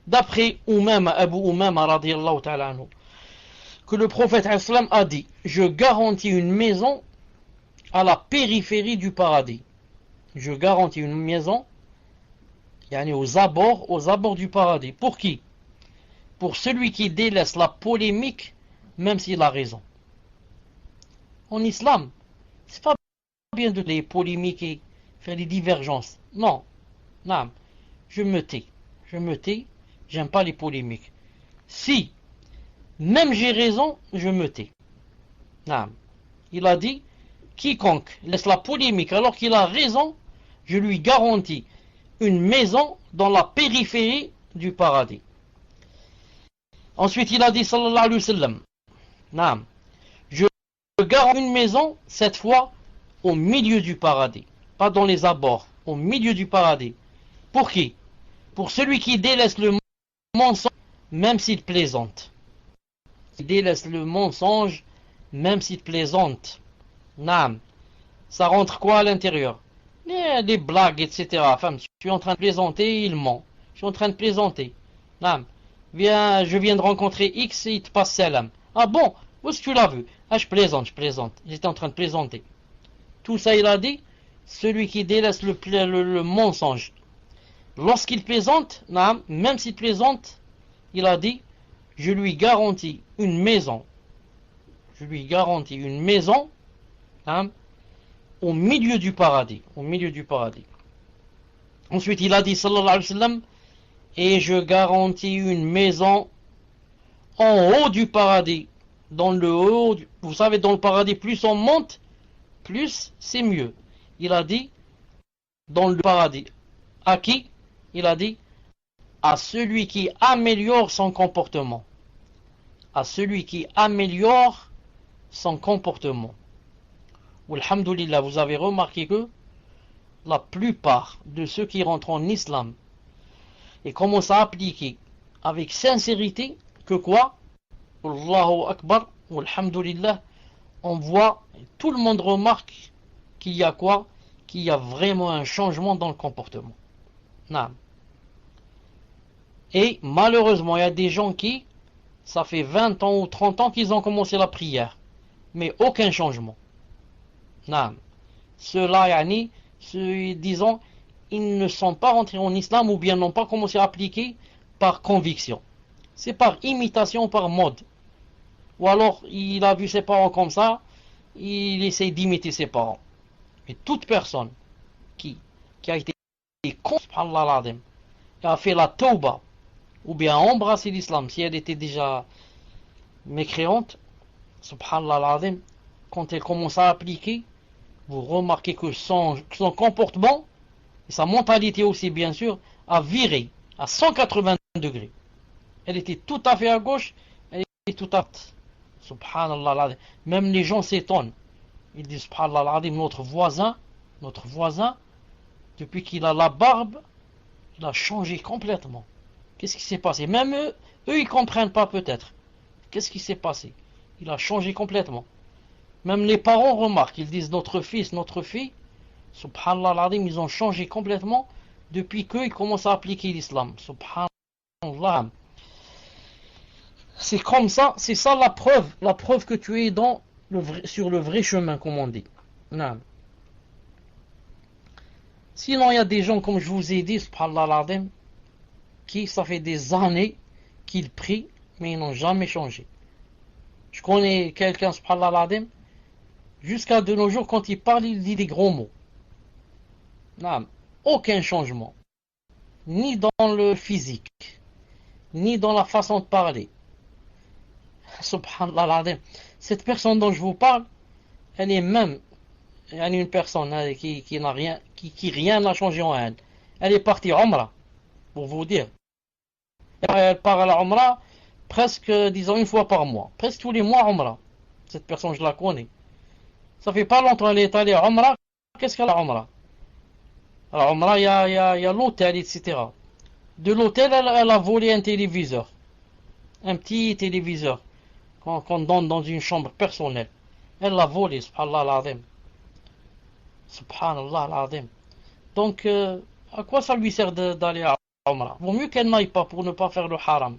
D'après Abu Umama radiyallahu ta'ala anhu, que le prophète islam a dit, je garantis une maison à la périphérie du paradis. Je garantis une maison aux abords du paradis. Pour qui? Pour celui qui délaisse la polémique, même s'il a raison. En islam, c'est pas bien de les polémiquer, faire des divergences. Non, non, je me tais, j'aime pas les polémiques. Si, même j'ai raison, je me tais. Non. Il a dit, quiconque laisse la polémique alors qu'il a raison, je lui garantis une maison dans la périphérie du paradis. Ensuite, il a dit, sallallahu alayhi wa sallam, naam, je garantis une maison, cette fois, au milieu du paradis. Pas dans les abords, au milieu du paradis. Pour qui? Pour celui qui délaisse le mensonge, même s'il plaisante. Il délaisse le mensonge, même s'il plaisante. Naam. Ça rentre quoi à l'intérieur? Les blagues, etc. Enfin, je suis en train de plaisanter, il ment. Je suis en train de plaisanter. Naam. Je viens de rencontrer X et il te passe salam. Ah bon? Où est-ce que tu l'as vu? Ah, je plaisante. J'étais en train de plaisanter. Tout ça, il a dit, celui qui délaisse le mensonge. Lorsqu'il plaisante, même s'il plaisante, il a dit, je lui garantis une maison. Je lui garantis une maison au milieu du paradis. Au milieu du paradis. Ensuite, il a dit, sallallahu alayhi wa sallam, et je garantis une maison en haut du paradis. Dans le haut, vous savez, dans le paradis, plus on monte, plus c'est mieux. Il a dit, dans le paradis. À qui? Il a dit, à celui qui améliore son comportement. À celui qui améliore son comportement. Alhamdulillah, vous avez remarqué que la plupart de ceux qui rentrent en islam et commencent à appliquer avec sincérité que quoi? Allahu Akbar, alhamdulillah, on voit, tout le monde remarque qu'il y a quoi? Qu'il y a vraiment un changement dans le comportement. Non. Et malheureusement, il y a des gens qui, ça fait 20 ans ou 30 ans qu'ils ont commencé la prière, mais aucun changement. Non. Ceux-là, disons, ils ne sont pas rentrés en islam ou bien n'ont pas commencé à appliquer par conviction. C'est par imitation, par mode. Ou alors, il a vu ses parents comme ça, il essaie d'imiter ses parents. Mais toute personne qui a été contre Allah, qui a fait la tauba, ou bien embrassé l'islam, si elle était déjà mécréante, subhanallah al-azim, quand elle commence à appliquer, vous remarquez que son comportement, et sa mentalité aussi bien sûr, a viré à 180 degrés. Elle était tout à fait à gauche, elle était tout à droite. Subhanallah al-azim. Même les gens s'étonnent. Ils disent subhanallah al-azim, notre voisin, depuis qu'il a la barbe, il a changé complètement. Qu'est-ce qui s'est passé? Même eux, ils comprennent pas peut-être. Qu'est-ce qui s'est passé? Il a changé complètement. Même les parents remarquent, ils disent notre fils, notre fille, subhanallah al-azim, ils ont changé complètement depuis qu'ils commencent à appliquer l'islam. Subhanallah. C'est comme ça, c'est ça la preuve que tu es sur le vrai chemin, comme on dit. Non. Sinon, il y a des gens, comme je vous ai dit, subhanallah al-azim, qui, ça fait des années qu'ils prient, mais ils n'ont jamais changé. Je connais quelqu'un, subhanallah al-azim, jusqu'à de nos jours, quand il parle, il dit des gros mots. Non, aucun changement. Ni dans le physique, ni dans la façon de parler. Subhanallah al-azim. Cette personne dont je vous parle, elle est même une personne qui n'a rien, qui rien n'a changé en elle. Elle est partie Umrah, pour vous dire. Elle part à la Umrah presque, disons, une fois par mois. Presque tous les mois Umrah. Cette personne, je la connais. Ça fait pas longtemps qu'elle est allée à Umrah. Qu'est-ce qu'elle a à Umrah? Alors Umrah, il y a l'hôtel, etc. De l'hôtel, elle a volé un téléviseur. Un petit téléviseur qu'on donne dans une chambre personnelle. Elle l'a volé, subhanallah al-azim. Subhanallah al-azim. Donc, à quoi ça lui sert d'aller à Umrah? Vaut mieux qu'elle n'aille pas pour ne pas faire le haram.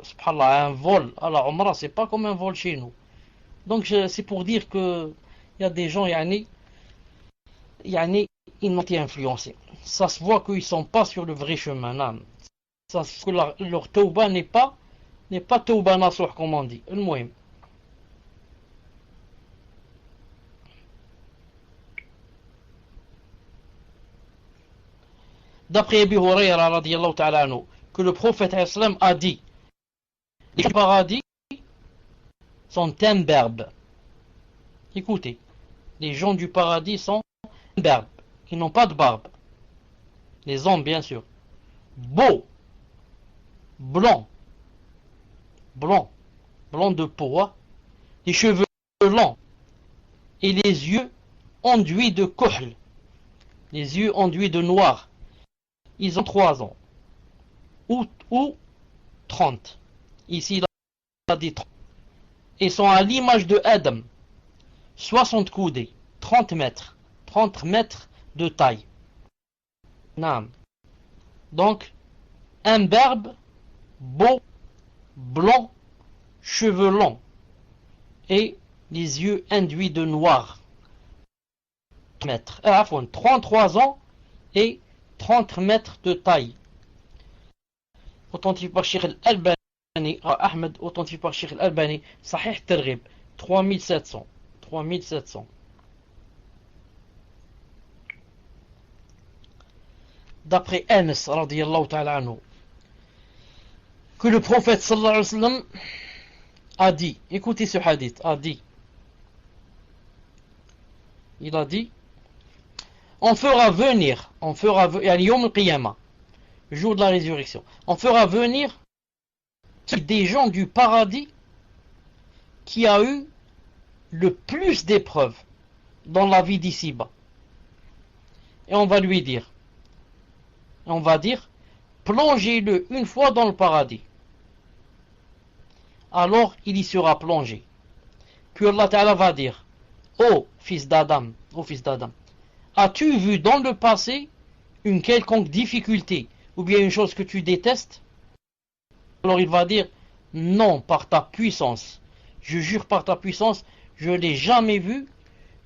Subhanallah, un vol à la Umrah, c'est pas comme un vol chez nous. Donc, c'est pour dire que il y a des gens, ils n'ont été influencés. Ça se voit qu'ils sont pas sur le vrai chemin. Non. Ça, leur tauba n'est pas tauba nasuh, comme on dit. المهم. D'après Abu Hurayra radiyallahu ta'ala anhu, que le prophète islam a dit, les paradis sont imberbes. Écoutez, les gens du paradis sont imberbes, qui n'ont pas de barbe. Les hommes, bien sûr. Beaux, blancs, blancs de peau, hein? Les cheveux longs et les yeux enduits de kohl, les yeux enduits de noir. Ils ont 3 ans ou 30. Ici, il a dit 30. Ils sont à l'image de Adam, 60 coudées, 30 mètres de taille. Naam. Donc, imberbe, beau, blanc, cheveux longs et les yeux enduits de noir. 33 ans et 30 mètres de taille. Authentifié par Sheikh al-Albani, Ahmed, authentifié par Sheikh al-Albani, Sahih Targhib, 3700. D'après Anas, radiyallahu ta'ala anhu, que le prophète sallallahu alayhi wa sallam a dit, écoutez ce hadith, il a dit, on fera venir, Yawm al-Qiyamah, le jour de la résurrection, on fera venir des gens du paradis qui a eu le plus d'épreuves dans la vie d'ici-bas. Et on va lui dire, plongez-le une fois dans le paradis. Alors il y sera plongé. Puis Allah Ta'ala va dire, ô fils d'Adam, as-tu vu dans le passé une quelconque difficulté ou bien une chose que tu détestes? Alors il va dire, non, par ta puissance, je jure par ta puissance, je n'ai jamais vu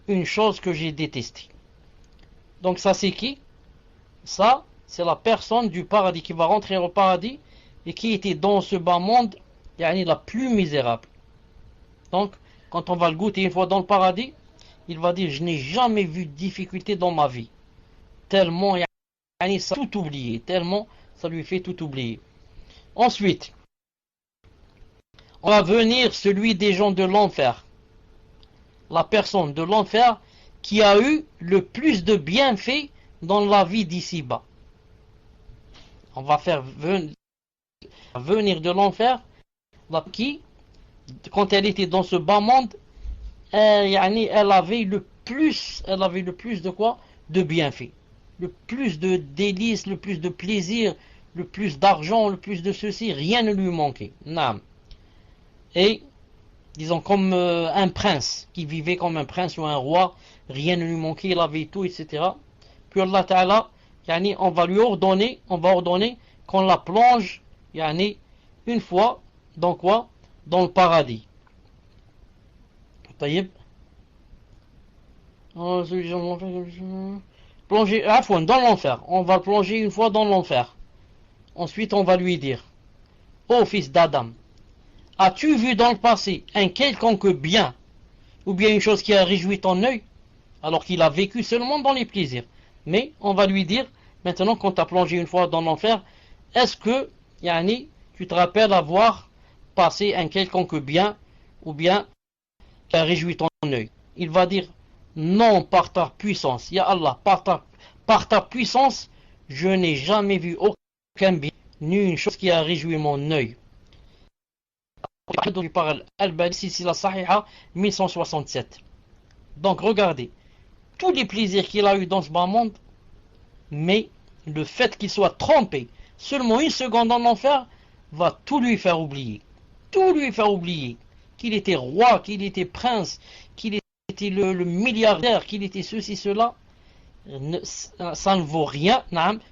une chose que j'ai détestée. Donc ça c'est qui? Ça, c'est la personne du paradis qui va rentrer au paradis et qui était dans ce bas monde, la plus misérable. Donc, quand on va le goûter une fois dans le paradis, il va dire, je n'ai jamais vu de difficulté dans ma vie. Tellement, ça tout oublié, tellement ça lui fait tout oublier. Ensuite, on va venir celui des gens de l'enfer, la personne de l'enfer qui a eu le plus de bienfaits dans la vie d'ici-bas. On va faire venir de l'enfer qui, quand elle était dans ce bas monde, elle avait le plus de quoi? De bienfaits, le plus de délices, le plus de plaisir, le plus d'argent, le plus de ceci, rien ne lui manquait. Naam. Et disons comme un prince qui vivait comme un prince ou un roi, rien ne lui manquait, il avait tout, etc. Puis Allah Ta'ala, on va ordonner qu'on la plonge une fois dans quoi? Dans le paradis. Taïb. Plonger dans l'enfer. On va plonger une fois dans l'enfer. Ensuite on va lui dire: ô fils d'Adam, as-tu vu dans le passé un quelconque bien ou bien une chose qui a réjoui ton œil, alors qu'il a vécu seulement dans les plaisirs? Mais on va lui dire maintenant, quand tu as plongé une fois dans l'enfer, est-ce que tu te rappelles avoir passé un quelconque bien ou bien qui a réjoui ton œil? Il va dire: non, par ta puissance, ya Allah, par ta puissance, je n'ai jamais vu aucun bien ni une chose qui a réjoui mon œil. Par Al-Bani, Silsila Sahiha 1167. Donc regardez, tous les plaisirs qu'il a eu dans ce bas monde, mais le fait qu'il soit trompé seulement une seconde en enfer va tout lui faire oublier. Tout lui faire oublier. Qu'il était roi, qu'il était prince, qu'il était le milliardaire, qu'il était ceci, cela. Ça ne vaut rien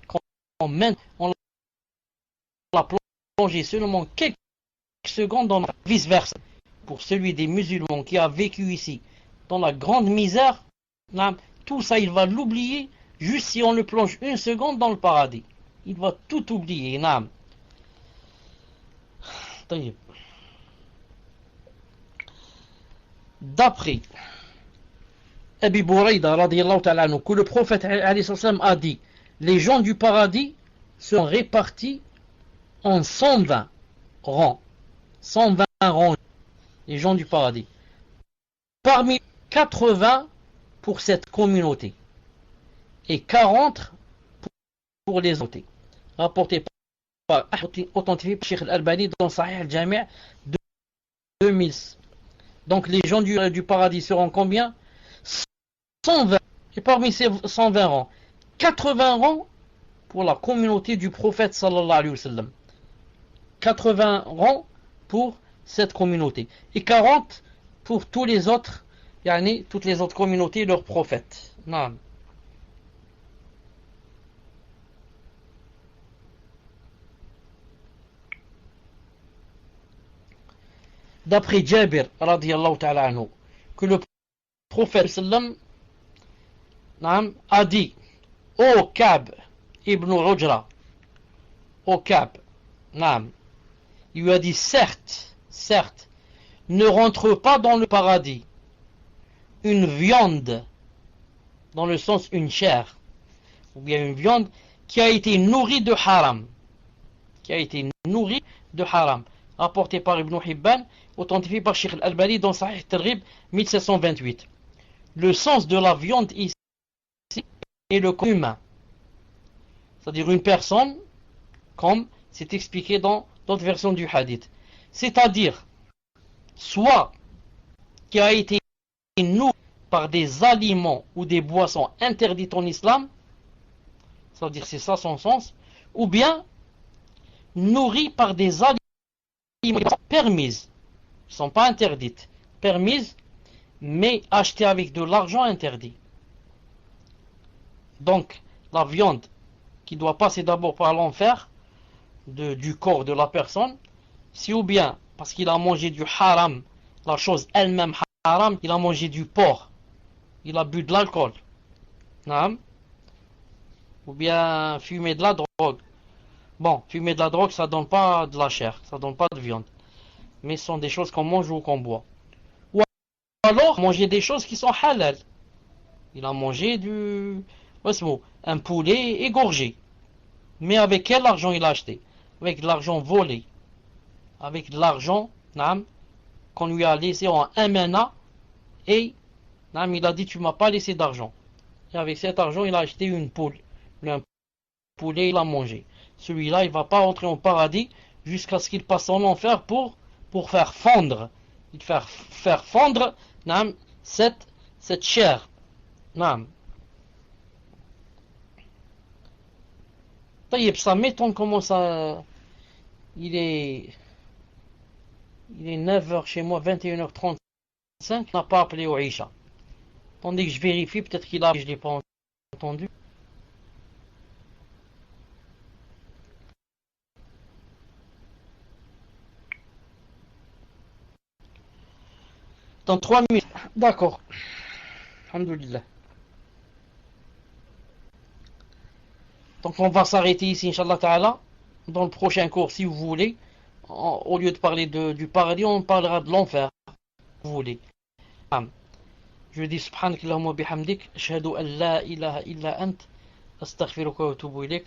quand on l'a plongé seulement quelques secondes dans vice versa. Pour celui des musulmans qui a vécu ici dans la grande misère, tout ça il va l'oublier juste si on le plonge une seconde dans le paradis. Il va tout oublier. D'après Abi Bouraïda radiyallahu ta'ala anhu, que le prophète a dit: les gens du paradis sont répartis en 120 rangs. 120 rangs, les gens du paradis. Parmi 80 pour cette communauté et 40 pour les autres. Rapporté par authentifié par Cheikh Al-Albani dans Sahih Al-Jami' 2000. Donc les gens du paradis seront combien? 120. Et parmi ces 120 rangs, 80 rangs pour la communauté du prophète sallallahu alayhi wa sallam. 80 rangs pour cette communauté. Et 40 pour tous les autres, toutes les autres communautés, leurs prophètes. Non. D'après Jabir radiyallahu ta'ala anhu, que le prophète sallam a dit: ô Ka'b ibn Ujra, ô Ka'b, il lui a dit: certes, ne rentre pas dans le paradis une viande, dans le sens une chair, ou bien une viande qui a été nourrie de haram, rapporté par Ibn Hibban, authentifié par Cheikh Al-Albani dans Sahih Targhib 1728. Le sens de la viande ici est le corps humain, c'est-à-dire une personne, comme c'est expliqué dans d'autres versions du hadith, c'est-à-dire soit qui a été nourri par des aliments ou des boissons interdites en islam, c'est-à-dire c'est ça son sens, ou bien nourri par des aliments permises, ne sont pas interdites, permises, mais achetées avec de l'argent interdit. Donc la viande qui doit passer d'abord par l'enfer du corps de la personne, si ou bien parce qu'il a mangé du haram, la chose elle-même haram, il a mangé du porc, il a bu de l'alcool, ou bien fumé de la drogue. Bon, fumer de la drogue, ça donne pas de la chair, ça donne pas de viande, mais ce sont des choses qu'on mange ou qu'on boit. Ou alors manger des choses qui sont halal. Il a mangé un poulet égorgé, mais avec quel argent il a acheté? Avec de l'argent volé, avec de l'argent Naam, qu'on lui a laissé en amana, et naam, il a dit tu m'as pas laissé d'argent. Et avec cet argent, il a acheté une poule. Un poulet, il a mangé. Celui-là, il va pas entrer au paradis jusqu'à ce qu'il passe en enfer pour faire fondre. Faire fondre naam, cette chair. Naam. Taïeb, ça m'étonne comment ça. Il est 9h chez moi, 21h35. Il n'a pas appelé au Isha. Tandis que je vérifie, peut-être qu'il a. Je ne l'ai pas entendu. Dans 3 minutes. D'accord. Alhamdulillah. Donc on va s'arrêter ici, Inch'Allah Ta'ala. Dans le prochain cours, si vous voulez. Au lieu de parler du paradis, on parlera de l'enfer. Vous voulez. Je dis subhanak Allahumma bihamdik, ashhadu an la ilaha illa ant, astaghfiruka wa atubu ilayk.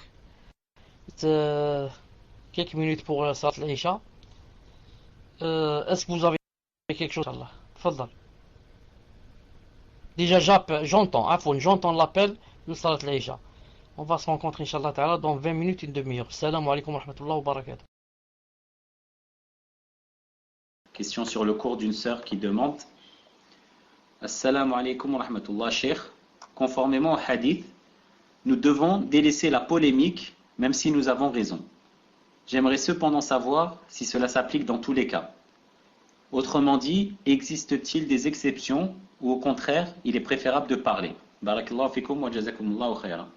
Quelques minutes pour la salat al-Isha. Est-ce que vous avez quelque chose, Allah? Tfadal. Déjà j'entends l'appel de salat al-Isha. On va se rencontrer Inch'Allah Ta'ala dans 20 minutes, une demi-heure. Salam alaikum wa rahmatullahi wa barakatuh. Question sur le cours d'une sœur qui demande: Assalamu alaikum wa rahmatullah, Cheikh. Conformément au hadith, nous devons délaisser la polémique même si nous avons raison. J'aimerais cependant savoir si cela s'applique dans tous les cas. Autrement dit, existe-t-il des exceptions ou au contraire, il est préférable de parler? Barakallahu fikum wa jazakumullahu khayran.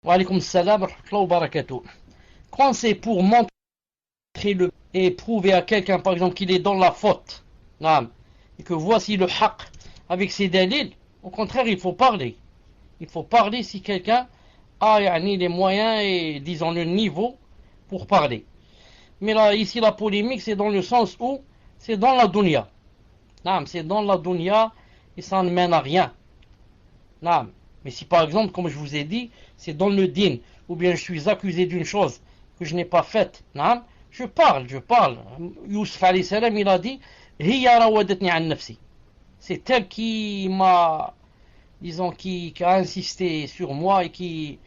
Wa alaykum salam wa rahmatullahi wa barakatuh. Quand c'est pour montrer et prouver à quelqu'un, par exemple, qu'il est dans la faute, et que voici le haqq avec ses dalils, au contraire, il faut parler. Il faut parler si quelqu'un a les moyens et, disons, le niveau pour parler. Mais là, ici, la polémique, c'est dans le sens où c'est dans la dunya. C'est dans la dunya et ça ne mène à rien. Mais si, par exemple, comme je vous ai dit, c'est dans le din, ou bien je suis accusé d'une chose que je n'ai pas faite, je parle. Youssef alayhi salam, il a dit Hiya rawadatni an nafsi. C'est elle qui m'a, disons, qui a insisté sur moi et qui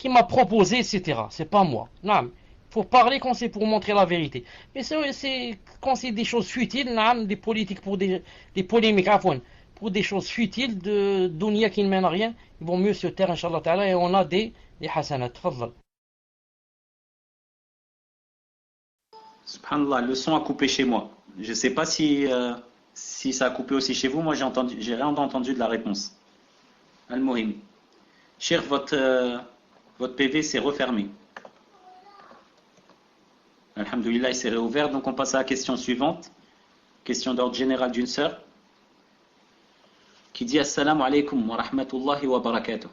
m'a proposé, etc. C'est pas moi. Il faut parler quand c'est pour montrer la vérité. Mais c'est quand c'est des choses futiles, des politiques pour des polémiques, pour des choses futiles de dunya qui ne mènent à rien, il vaut mieux se taire, Inch'Allah Ta'ala, et on a des hasanat. Tfadal. Subhanallah, le son a coupé chez moi. Je ne sais pas si ça a coupé aussi chez vous. Moi, j'ai rien entendu de la réponse. Al-Mohim. Cher, votre PV s'est refermé. Alhamdulillah, il s'est réouvert. Donc, on passe à la question suivante. Question d'ordre général d'une sœur qui dit Assalamu alaikum wa rahmatullahi wa barakatuh.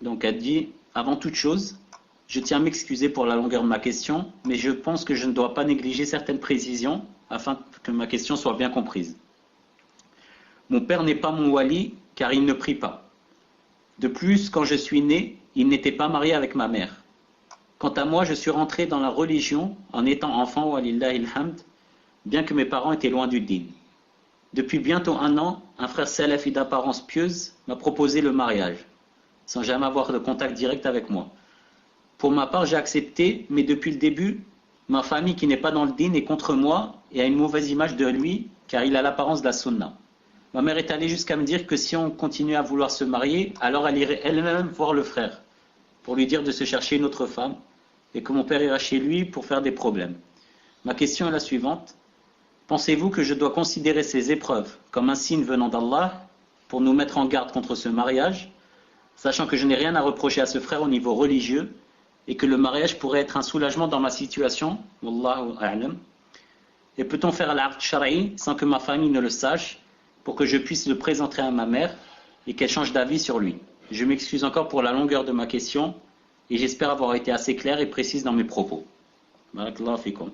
Donc, elle dit: avant toute chose, je tiens à m'excuser pour la longueur de ma question, mais je pense que je ne dois pas négliger certaines précisions afin que ma question soit bien comprise. Mon père n'est pas mon wali car il ne prie pas. De plus, quand je suis né, il n'était pas marié avec ma mère. Quant à moi, je suis rentré dans la religion en étant enfant, walillahi alhamd, bien que mes parents étaient loin du din. Depuis bientôt 1 an, un frère salafi d'apparence pieuse m'a proposé le mariage, sans jamais avoir de contact direct avec moi. Pour ma part, j'ai accepté, mais depuis le début, ma famille qui n'est pas dans le din est contre moi et a une mauvaise image de lui, car il a l'apparence de la sunna. Ma mère est allée jusqu'à me dire que si on continuait à vouloir se marier, alors elle irait elle-même voir le frère, pour lui dire de se chercher une autre femme, et que mon père ira chez lui pour faire des problèmes. Ma question est la suivante. Pensez-vous que je dois considérer ces épreuves comme un signe venant d'Allah pour nous mettre en garde contre ce mariage, sachant que je n'ai rien à reprocher à ce frère au niveau religieux, et que le mariage pourrait être un soulagement dans ma situation, Wallahu a'lam. Et peut-on faire l'aqd shar'i sans que ma famille ne le sache, pour que je puisse le présenter à ma mère et qu'elle change d'avis sur lui? Je m'excuse encore pour la longueur de ma question et j'espère avoir été assez clair et précise dans mes propos. Barakallahu fikum.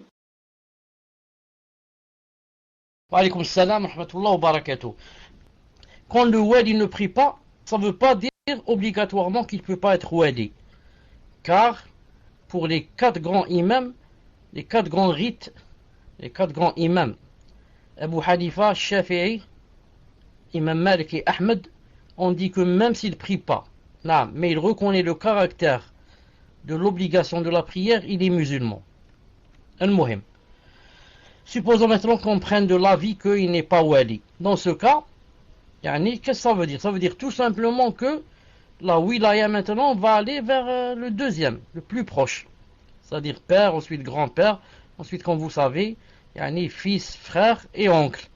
Wa alaykum salam wa rahmatullahi wa barakatuh. Quand le wali ne prie pas, ça ne veut pas dire obligatoirement qu'il ne peut pas être wali. Car pour les 4 grands imams, les 4 grands rites, les 4 grands imams, Abu Hanifa, Shafi'i, Imam Malik et Ahmed, on dit que même s'il ne prie pas, mais il reconnaît le caractère de l'obligation de la prière, il est musulman. Al-Muhim. Supposons maintenant qu'on prenne de l'avis qu'il n'est pas wali. Dans ce cas, qu'est-ce que ça veut dire? Ça veut dire tout simplement que la wilaya maintenant va aller vers le deuxième, le plus proche. C'est-à-dire père, ensuite grand-père, ensuite comme vous savez, fils, frère et oncle.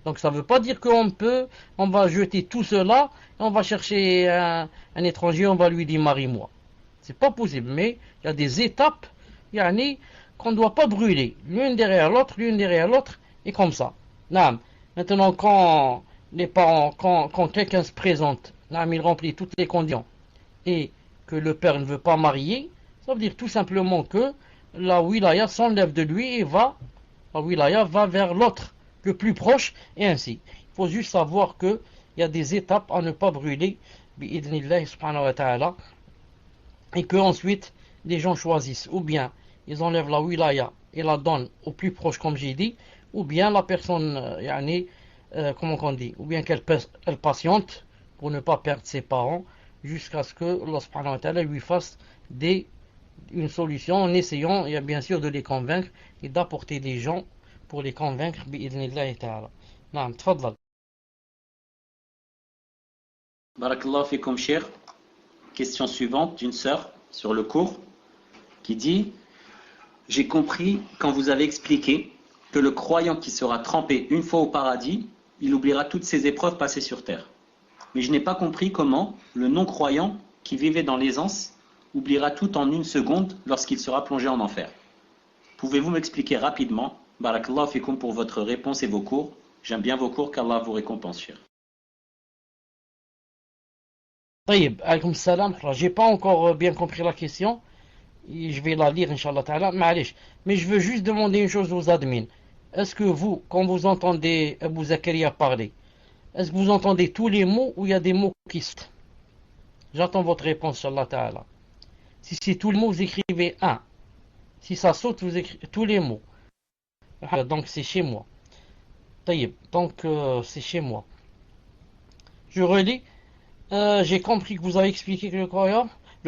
Donc ça ne veut pas dire on va jeter tout cela et on va chercher un étranger, on va lui dire marie-moi. C'est pas possible, mais il y a des étapes qu'on ne doit pas brûler, l'une derrière l'autre, et comme ça. Maintenant, quand quelqu'un se présente, il remplit toutes les conditions, et que le père ne veut pas marier, ça veut dire tout simplement que la wilaya s'enlève de lui et la wilaya va vers l'autre, le plus proche, et ainsi. Il faut juste savoir qu'il y a des étapes à ne pas brûler, bi'idhnillah subhanahu wa ta'ala, et que ensuite les gens choisissent, ou bien ils enlèvent la wilaya et la donnent au plus proche comme j'ai dit, ou bien la personne, comment on dit, ou bien qu'elle patiente pour ne pas perdre ses parents, jusqu'à ce que Allah subhanahu wa ta'ala lui fasse une solution en essayant, bien sûr, de les convaincre et d'apporter des gens pour les convaincre, bi'idhnillahi ta'ala. Naam, tfaddal. Barakallahu fikum, cher. Question suivante d'une sœur sur le cours qui dit: j'ai compris quand vous avez expliqué que le croyant qui sera trempé une fois au paradis, il oubliera toutes ses épreuves passées sur terre. Mais je n'ai pas compris comment le non-croyant qui vivait dans l'aisance oubliera tout en une seconde lorsqu'il sera plongé en enfer. Pouvez-vous m'expliquer rapidement? Barakallahu fikum pour votre réponse et vos cours. J'aime bien vos cours, qu'Allah vous récompense, cher. Taïb, alaykoum salam. J'ai pas encore bien compris la question. Je vais la lire, Inch'Allah ta'ala. Mais je veux juste demander une chose aux admins. Est-ce que vous, quand vous entendez Abu Zakaria parler, est-ce que vous entendez tous les mots ou il y a des mots qui sautent? J'attends votre réponse, Inch'Allah ta'ala. Si c'est tous les mots, vous écrivez un. Si ça saute, vous écrivez tous les mots. Donc c'est chez moi. Taïb, donc c'est chez moi. Je relis. J'ai compris que vous avez expliqué que le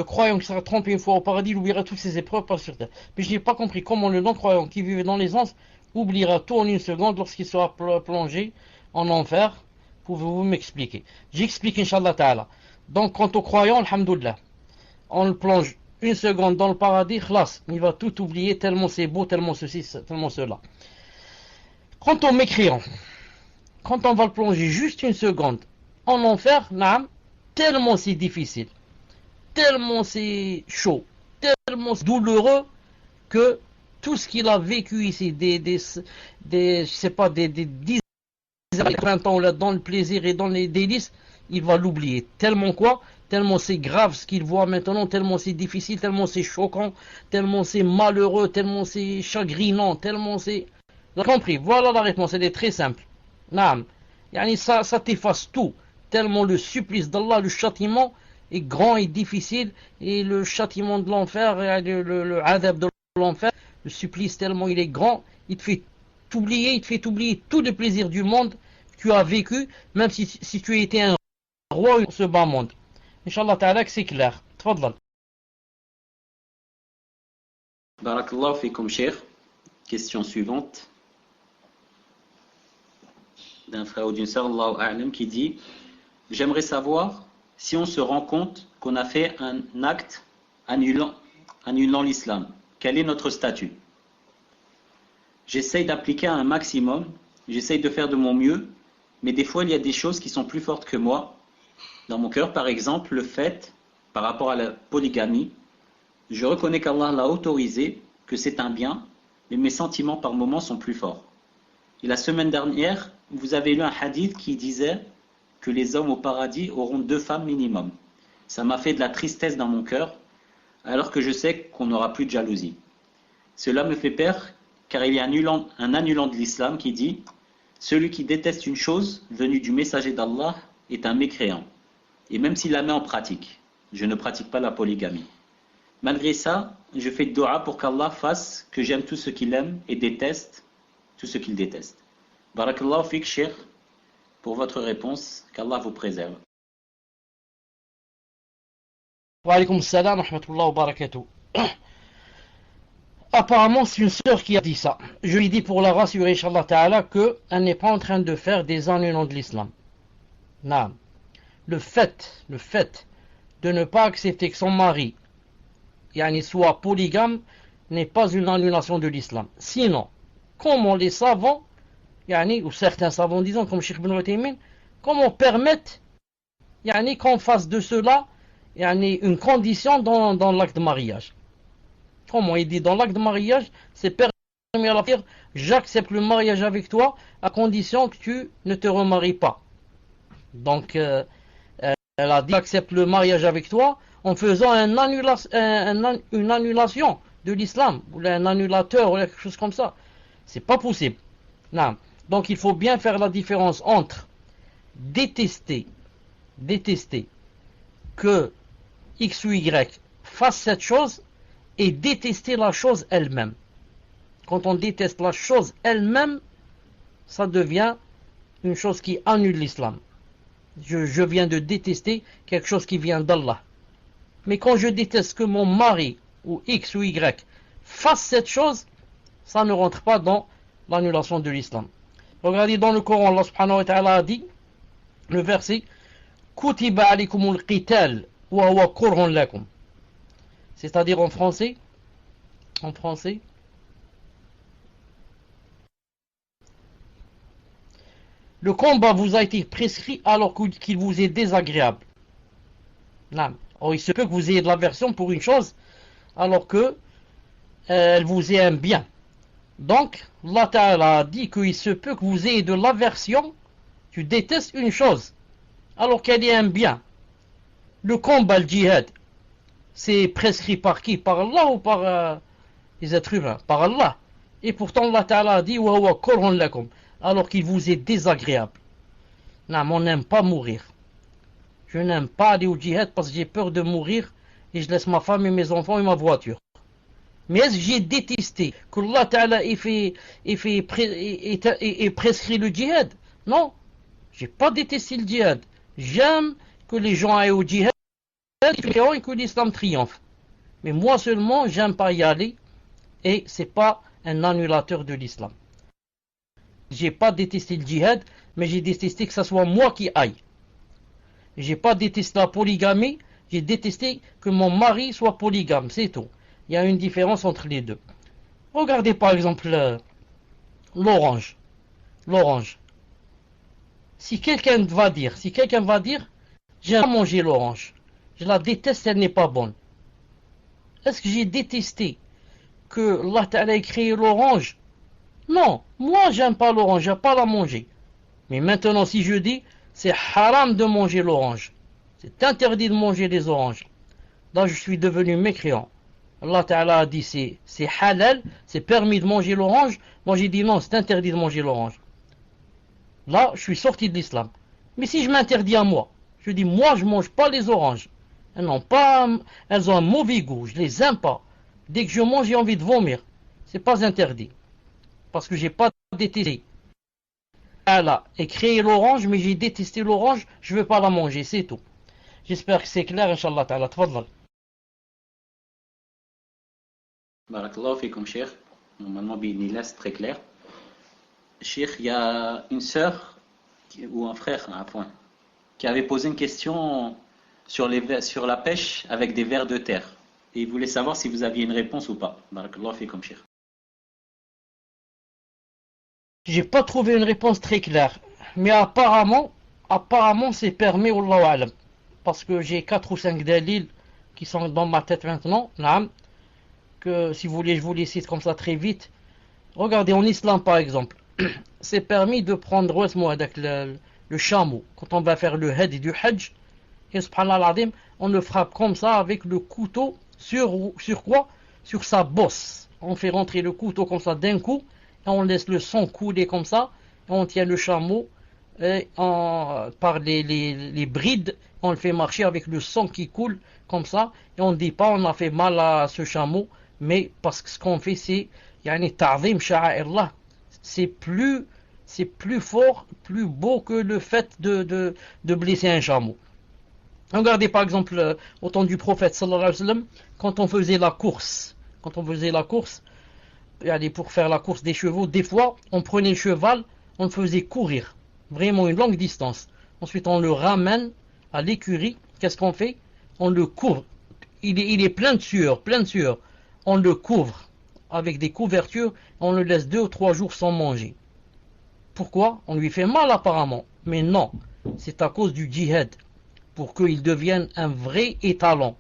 croyant qui sera trompé une fois au paradis, il oubliera toutes ses épreuves pas sur terre. Mais je n'ai pas compris comment le non-croyant qui vivait dans l'aisance oubliera tout en une seconde lorsqu'il sera plongé en enfer. Pouvez-vous m'expliquer? J'explique, Inch'Allah ta'ala. Donc, quant au croyant, alhamdoulilah, on le plonge une seconde dans le paradis, khlas, il va tout oublier tellement c'est beau, tellement ceci, tellement cela. Quant au mécréant, quand on va le plonger juste une seconde en enfer, tellement c'est difficile, tellement c'est chaud, tellement c'est douloureux que tout ce qu'il a vécu ici, je sais pas, des 10 20 ans là, dans le plaisir et dans les délices, il va l'oublier. Tellement quoi? Tellement c'est grave ce qu'il voit maintenant, tellement c'est difficile, tellement c'est choquant, tellement c'est malheureux, tellement c'est chagrinant, tellement c'est... Vous avez compris? Voilà la réponse, elle est très simple. Naam. Ça t'efface tout. Tellement le supplice d'Allah, le châtiment est grand et difficile, et le châtiment de l'enfer, le adab de l'enfer, le supplice tellement il est grand, il te fait oublier tout le plaisir du monde que tu as vécu, même si tu étais un roi dans ce bas monde. Inch'Allah ta'ala que c'est clair. Tfadlal. Barakallahu fikum, cher. Question suivante d'un frère ou d'une sœur, Allahu a'lam, qui dit: j'aimerais savoir si on se rend compte qu'on a fait un acte annulant l'islam. Quel est notre statut? J'essaye d'appliquer un maximum, j'essaye de faire de mon mieux, mais des fois il y a des choses qui sont plus fortes que moi. Dans mon cœur, par exemple, le fait, par rapport à la polygamie, je reconnais qu'Allah l'a autorisé, que c'est un bien, mais mes sentiments par moments sont plus forts. Et la semaine dernière, vous avez lu un hadith qui disait que les hommes au paradis auront 2 femmes minimum. Ça m'a fait de la tristesse dans mon cœur, alors que je sais qu'on n'aura plus de jalousie. Cela me fait peur, car il y a un annulant de l'islam qui dit: celui qui déteste une chose venue du messager d'Allah est un mécréant. Et même s'il la met en pratique, je ne pratique pas la polygamie. Malgré ça, je fais dua pour qu'Allah fasse que j'aime tout ce qu'il aime et déteste tout ce qu'il déteste. Barakallahu fik, Cheikh, pour votre réponse. Qu'Allah vous préserve. Wa alaykoum salam wa rahmatullahi wa barakatuh. Apparemment, c'est une sœur qui a dit ça. Je lui dis pour la rassurer, Inch'Allah Ta'ala, qu'elle n'est pas en train de faire des années au nom de l'islam. Non. Le fait de ne pas accepter que son mari soit polygame n'est pas une annulation de l'islam. Sinon, comment les savants, ou certains savants disons, comme Cheikh Ibn Uthaymin, comment permettre qu'on fasse de cela une condition dans l'acte de mariage. Comment il dit dans l'acte de mariage, c'est permis à la fille, j'accepte le mariage avec toi à condition que tu ne te remaries pas. Donc, elle a dit j'accepte le mariage avec toi en faisant une annulation de l'islam, ou un annulateur, ou quelque chose comme ça. C'est pas possible. Non. Donc, il faut bien faire la différence entre détester que X ou Y fasse cette chose et détester la chose elle-même. Quand on déteste la chose elle-même, ça devient une chose qui annule l'islam. Je viens de détester quelque chose qui vient d'Allah. Mais quand je déteste que mon mari ou X ou Y fasse cette chose, ça ne rentre pas dans l'annulation de l'islam. Regardez dans le Coran, Allah subhanahu wa ta'ala a dit, le verset Kutiba alaykumul qital wa huwa kurhun lakum. C'est-à-dire en français, le combat vous a été prescrit alors qu'il vous est désagréable. Non. Or, il se peut que vous ayez de l'aversion pour une chose alors que elle vous est un bien. Donc, Allah Ta'ala a dit qu'il se peut que vous ayez de l'aversion, tu détestes une chose alors qu'elle est un bien. Le combat, le djihad, c'est prescrit par qui? Par Allah ou par les êtres humains? Par Allah. Et pourtant Allah Ta'ala a dit wa huwa kurhun lakum, alors qu'il vous est désagréable. Non, mais on n'aime pas mourir. Je n'aime pas aller au djihad parce que j'ai peur de mourir et je laisse ma femme et mes enfants et ma voiture. Mais est-ce que j'ai détesté que Allah Ta'ala ait prescrit le djihad? Non, j'ai pas détesté le djihad. J'aime que les gens aillent au djihad et que l'islam triomphe. Mais moi seulement, j'aime pas y aller et c'est pas un annulateur de l'islam. J'ai pas détesté le djihad, mais j'ai détesté que ce soit moi qui aille. J'ai pas détesté la polygamie, j'ai détesté que mon mari soit polygame, c'est tout. Il y a une différence entre les deux. Regardez par exemple l'orange. L'orange. Si quelqu'un va dire, j'aime manger l'orange, je la déteste, elle n'est pas bonne. Est-ce que j'ai détesté que Allah Ta'ala ait créé l'orange? Non, moi j'aime pas l'orange, j'aime pas la manger. Mais maintenant si je dis, c'est haram de manger l'orange, c'est interdit de manger les oranges, là je suis devenu mécréant. Allah Ta'ala a dit c'est halal, c'est permis de manger l'orange, moi j'ai dit non, c'est interdit de manger l'orange. Là je suis sorti de l'islam. Mais si je m'interdis à moi, je dis moi je mange pas les oranges, elles ont un mauvais goût, je les aime pas. Dès que je mange j'ai envie de vomir, c'est pas interdit. Parce que j'ai pas détesté. Allah a créé l'orange, mais j'ai détesté l'orange, je veux pas la manger, c'est tout. J'espère que c'est clair, Inch'Allah Ta'ala. Tfadal. Barakallahu fikum, Cheikh. Normalement, bi'idhnillah, c'est très clair. Cheikh, il y a une sœur, ou un frère, à un point, qui avait posé une question sur la pêche avec des vers de terre. Et il voulait savoir si vous aviez une réponse ou pas. Barakallahu fikum, Cheikh. J'ai pas trouvé une réponse très claire. Mais apparemment c'est permis, Wallahu a'lam. Parce que j'ai 4 ou 5 dalils qui sont dans ma tête maintenant. Que si vous voulez, je vous les cite comme ça très vite. Regardez, en islam par exemple, c'est permis de prendre le chameau. Quand on va faire le hadi du hajj, et subhanallah, on le frappe comme ça avec le couteau sur quoi? Sur sa bosse. On fait rentrer le couteau comme ça d'un coup, et on laisse le sang couler comme ça, et on tient le chameau par les brides, on le fait marcher avec le sang qui coule comme ça, et on ne dit pas on a fait mal à ce chameau, mais parce que ce qu'on fait, c'est yani ta'zim sha'airullah. C'est plus fort, plus beau que le fait de blesser un chameau. Regardez par exemple au temps du prophète sallallahu alayhi wa sallam, quand on faisait la course, pour faire la course des chevaux, des fois on prenait le cheval, on le faisait courir, vraiment une longue distance. Ensuite on le ramène à l'écurie, qu'est-ce qu'on fait? On le couvre, il est plein de sueur, on le couvre avec des couvertures, on le laisse 2 ou 3 jours sans manger. Pourquoi? On lui fait mal apparemment, mais non, c'est à cause du djihad, pour qu'il devienne un vrai étalon,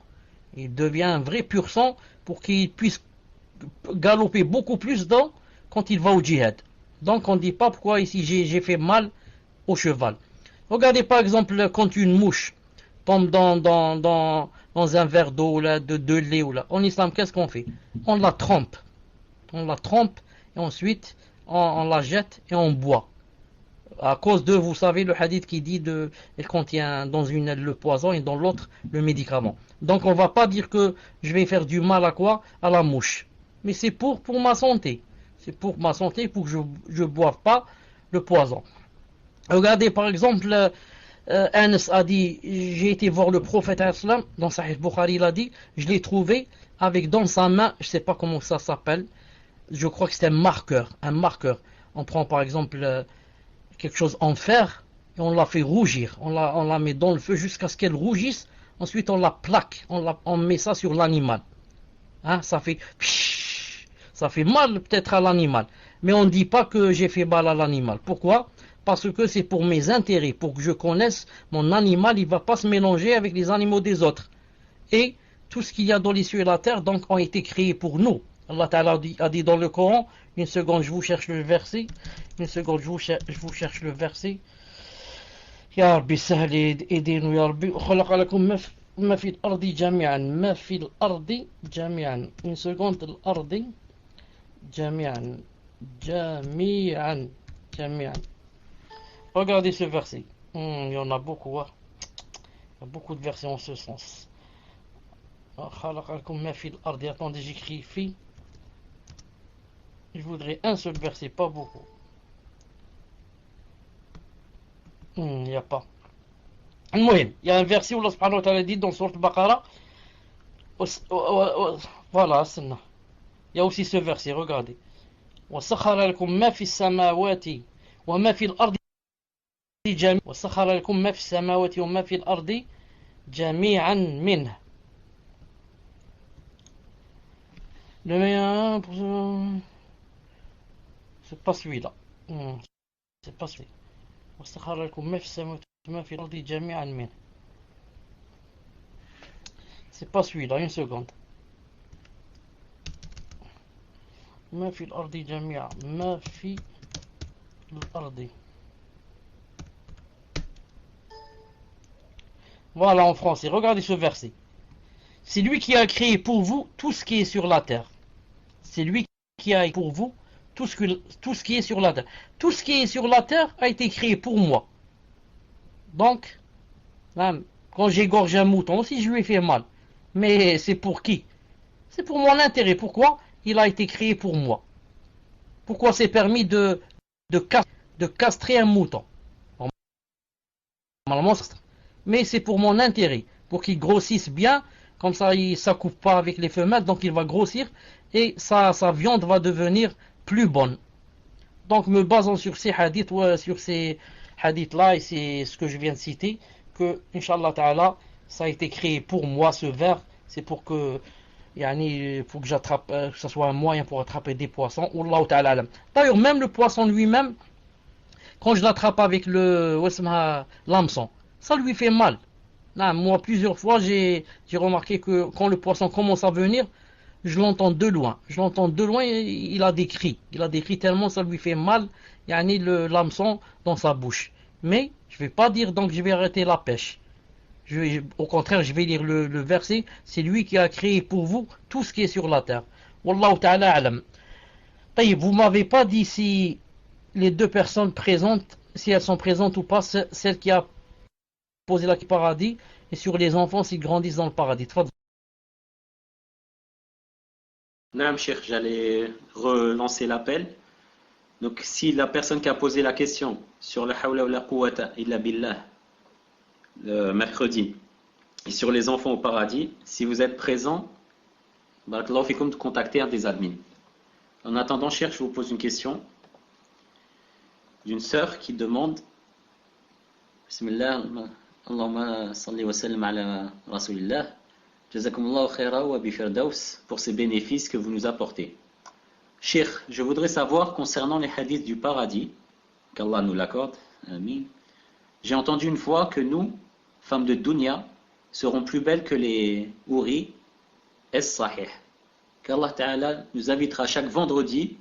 il devient un vrai pur sang, pour qu'il puisse galoper beaucoup plus quand il va au djihad. Donc on ne dit pas pourquoi ici j'ai fait mal au cheval. Regardez par exemple quand une mouche tombe dans un verre d'eau, de lait, en islam, qu'est-ce qu'on fait? On la trempe, et ensuite on la jette et on boit. À cause de, vous savez, le hadith qui dit elle contient dans une aile le poison et dans l'autre le médicament. Donc on ne va pas dire que je vais faire du mal à quoi? À la mouche. Mais c'est pour ma santé. C'est pour ma santé, pour que je ne boive pas le poison. Regardez par exemple, Anas a dit, j'ai été voir le prophète islam, dans Sahih Bukhari il a dit, je l'ai trouvé avec dans sa main, je ne sais pas comment ça s'appelle, je crois que c'est un marqueur. On prend par exemple quelque chose en fer et on la fait rougir, on la met dans le feu jusqu'à ce qu'elle rougisse, ensuite on la plaque, on met ça sur l'animal, hein, ça fait mal peut-être à l'animal, mais on ne dit pas que j'ai fait mal à l'animal. Pourquoi? Parce que c'est pour mes intérêts, pour que je connaisse mon animal, il ne va pas se mélanger avec les animaux des autres, et tout ce qu'il y a dans les cieux et la terre donc ont été créés pour nous. Allah Ta'ala a dit dans le Coran, une seconde, je vous cherche le verset. Ya Rabbi, sahl, aidez-nous, Ya Rabbi. Khalaqa lakum ma fi al-ardi jami'an. Une seconde, al-ardi jami'an. Regardez ce verset. Il y en a beaucoup, hein. Il y a beaucoup de versets en ce sens. Khalaqa lakum ma fi al-ardi. Attendez, j'écris fi. Je voudrais un seul verset, pas beaucoup. Il n'y a pas. Il y a un verset où Allah subhanahu wa ta'ala dit dans Sourate Baqara. Voilà, c'est là. Il y a aussi ce verset, regardez. وَسَخَرَ لَكُم مَا فِي السَّمَاوَاتِ وَمَا فِي الْأَرْضِ جَمِيعًا وَسَخَرَ لَكُم مَا فِي السَّمَاوَاتِ وَمَا فِي الْأَرْضِ جَمِيعًا مِنْهُ. Le meilleur, c'est pas celui-là. C'est pas celui-là. وَسَخَرَ لَكُم مَا فِي السَّمَاوَاتِ وَمَا فِي الْأَرْضِ جَمِيعًا مِنْهُ. C'est pas celui-là, une seconde. ما في الأرض جميعا ما في الأرض. Voilà en français, regardez ce verset. C'est lui qui a créé pour vous tout ce qui est sur la terre. C'est lui qui a créé pour vous tout ce qui est sur la terre. Tout ce qui est sur la terre a été créé pour moi. Donc, quand j'égorge un mouton aussi, je lui ai fait mal. Mais c'est pour qui? C'est pour mon intérêt. Pourquoi? Il a été créé pour moi. Pourquoi c'est permis de castrer un mouton? Normalement, mais c'est pour mon intérêt, pour qu'il grossisse bien, comme ça il ne coupe pas avec les femelles, donc il va grossir et sa viande va devenir plus bonne. Donc me basant sur ces hadiths, là, et c'est ce que je viens de citer, que, Inch'Allah Ta'ala, ça a été créé pour moi, ce verre, c'est pour que j'attrape, que ce soit un moyen pour attraper des poissons. Wallahu ta'ala alam. D'ailleurs, même le poisson lui-même, quand je l'attrape avec l'hameçon, ça lui fait mal. Là, moi, plusieurs fois, j'ai remarqué que quand le poisson commence à venir, je l'entends de loin. Il a des cris. Tellement ça lui fait mal, l'hameçon dans sa bouche. Mais, je ne vais pas dire donc je vais arrêter la pêche. Au contraire, je vais lire le verset. C'est lui qui a créé pour vous tout ce qui est sur la terre. Wallahu ta'ala alam. Vous m'avez pas dit si les deux personnes présentes, si elles sont présentes ou pas, celle qui a posé la question paradis, et sur les enfants s'ils grandissent dans le paradis. Naam, Cheikh, j'allais relancer l'appel. Donc, si la personne qui a posé la question sur la hawla wa la quwwata illa billah le mercredi et sur les enfants au paradis, si vous êtes présent, barakallahu fikoum, de contacter un des admins. En attendant, Cheikh, je vous pose une question d'une sœur qui demande Bismillah, Allahumma salli wa sallim ala Rasulillah, Jazakumullahu khaira wa bi firdaus pour ces bénéfices que vous nous apportez. Cheikh, je voudrais savoir concernant les hadiths du paradis, qu'Allah nous l'accorde, amin. J'ai entendu une fois que nous, femmes de dunya, serons plus belles que les houris es-sahih. Qu'Allah Ta'ala nous invitera chaque vendredi.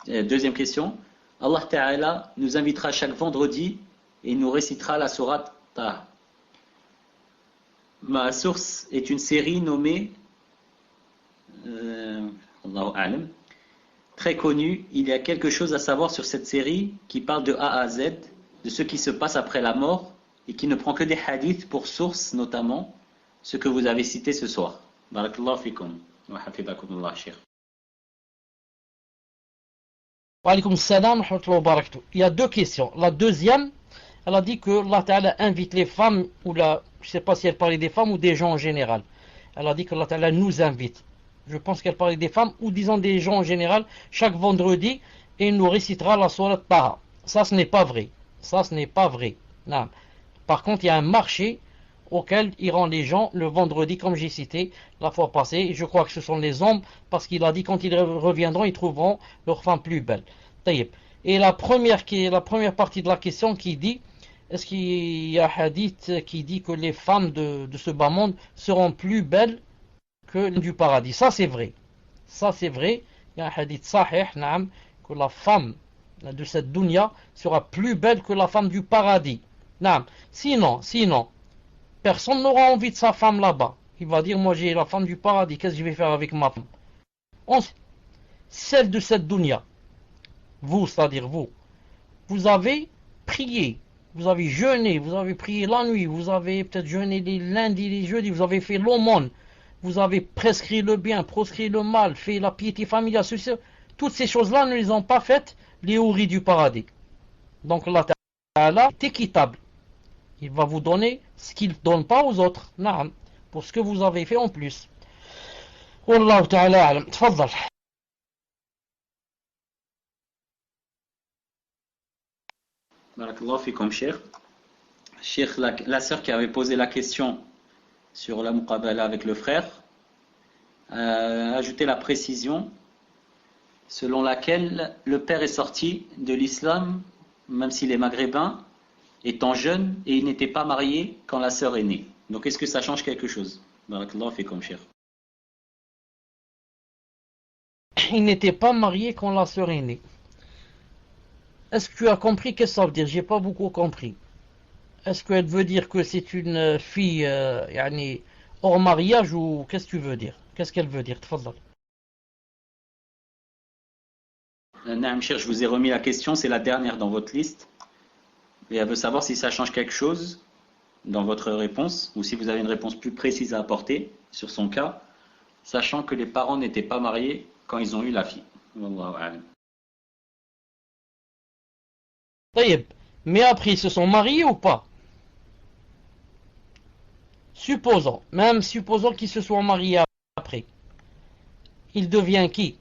Deuxième question. Allah Ta'ala nous invitera chaque vendredi et nous récitera la sourate Taha. Ma source est une série nommée Allahu A'lam, très connue. Il y a quelque chose à savoir sur cette série qui parle de A à Z, de ce qui se passe après la mort et qui ne prend que des hadiths pour source, notamment ce que vous avez cité ce soir. Barakallahu fikum wa hafizakumullah, Cheikh. Wa alaykoum salam wa rahmatullahi wa barakatuh. Il y a deux questions. La deuxième, elle a dit que Allah Ta'ala invite les femmes, ou je ne sais pas si elle parlait des femmes ou des gens en général. Elle a dit que Allah Ta'ala nous invite. Je pense qu'elle parlait des femmes, ou disons des gens en général, chaque vendredi, et il nous récitera la sourate Taha. Ça, ce n'est pas vrai. Ça, ce n'est pas vrai. Non. Par contre, il y a un marché auquel iront les gens le vendredi, comme j'ai cité la fois passée. Je crois que ce sont les hommes, parce qu'il a dit quand ils reviendront, ils trouveront leurs femmes plus belles. Et la première partie de la question qui dit, est-ce qu'il y a un hadith qui dit que les femmes de ce bas monde seront plus belles que du paradis? Ça c'est vrai. Ça c'est vrai. Il y a un hadith sahih, naam, que la femme de cette dunya sera plus belle que la femme du paradis. Naam. Sinon, personne n'aura envie de sa femme là-bas. Il va dire, moi j'ai la femme du paradis, qu'est-ce que je vais faire avec ma femme? Celle de cette dunya, vous, c'est-à-dire vous avez prié, vous avez jeûné, vous avez prié la nuit, vous avez peut-être jeûné les lundis, les jeudis, vous avez fait l'aumône, vous avez prescrit le bien, proscrit le mal, fait la piété familiale, toutes ces choses-là ne les ont pas faites les houris du paradis. Donc Allah Ta'ala est équitable. Il va vous donner ce qu'il ne donne pas aux autres, naam, pour ce que vous avez fait en plus. Wallahu Ta'ala a'lam. Tfaddal. Barakallahu fikum, Cheikh. Cheikh, la sœur qui avait posé la question sur la muqabala avec le frère a ajouté la précision selon laquelle le père est sorti de l'islam, même s'il est maghrébin, étant jeune, et il n'était pas marié quand la sœur est née. Donc est-ce que ça change quelque chose? Barakallahu fikum, Cheikh. Il n'était pas marié quand la sœur est née. Est-ce que tu as compris qu'est-ce que ça veut dire? J'ai pas beaucoup compris. Est-ce qu'elle veut dire que c'est une fille hors mariage, ou qu'est-ce que tu veux dire? Qu'est-ce qu'elle veut dire? Tfaddal. Naam, Cheikh, je vous ai remis la question, c'est la dernière dans votre liste. Et elle veut savoir si ça change quelque chose dans votre réponse, ou si vous avez une réponse plus précise à apporter sur son cas, sachant que les parents n'étaient pas mariés quand ils ont eu la fille. Wallahu a'lam. Mais après, ils se sont mariés ou pas? Supposons qu'ils se soient mariés après. Il devient qui?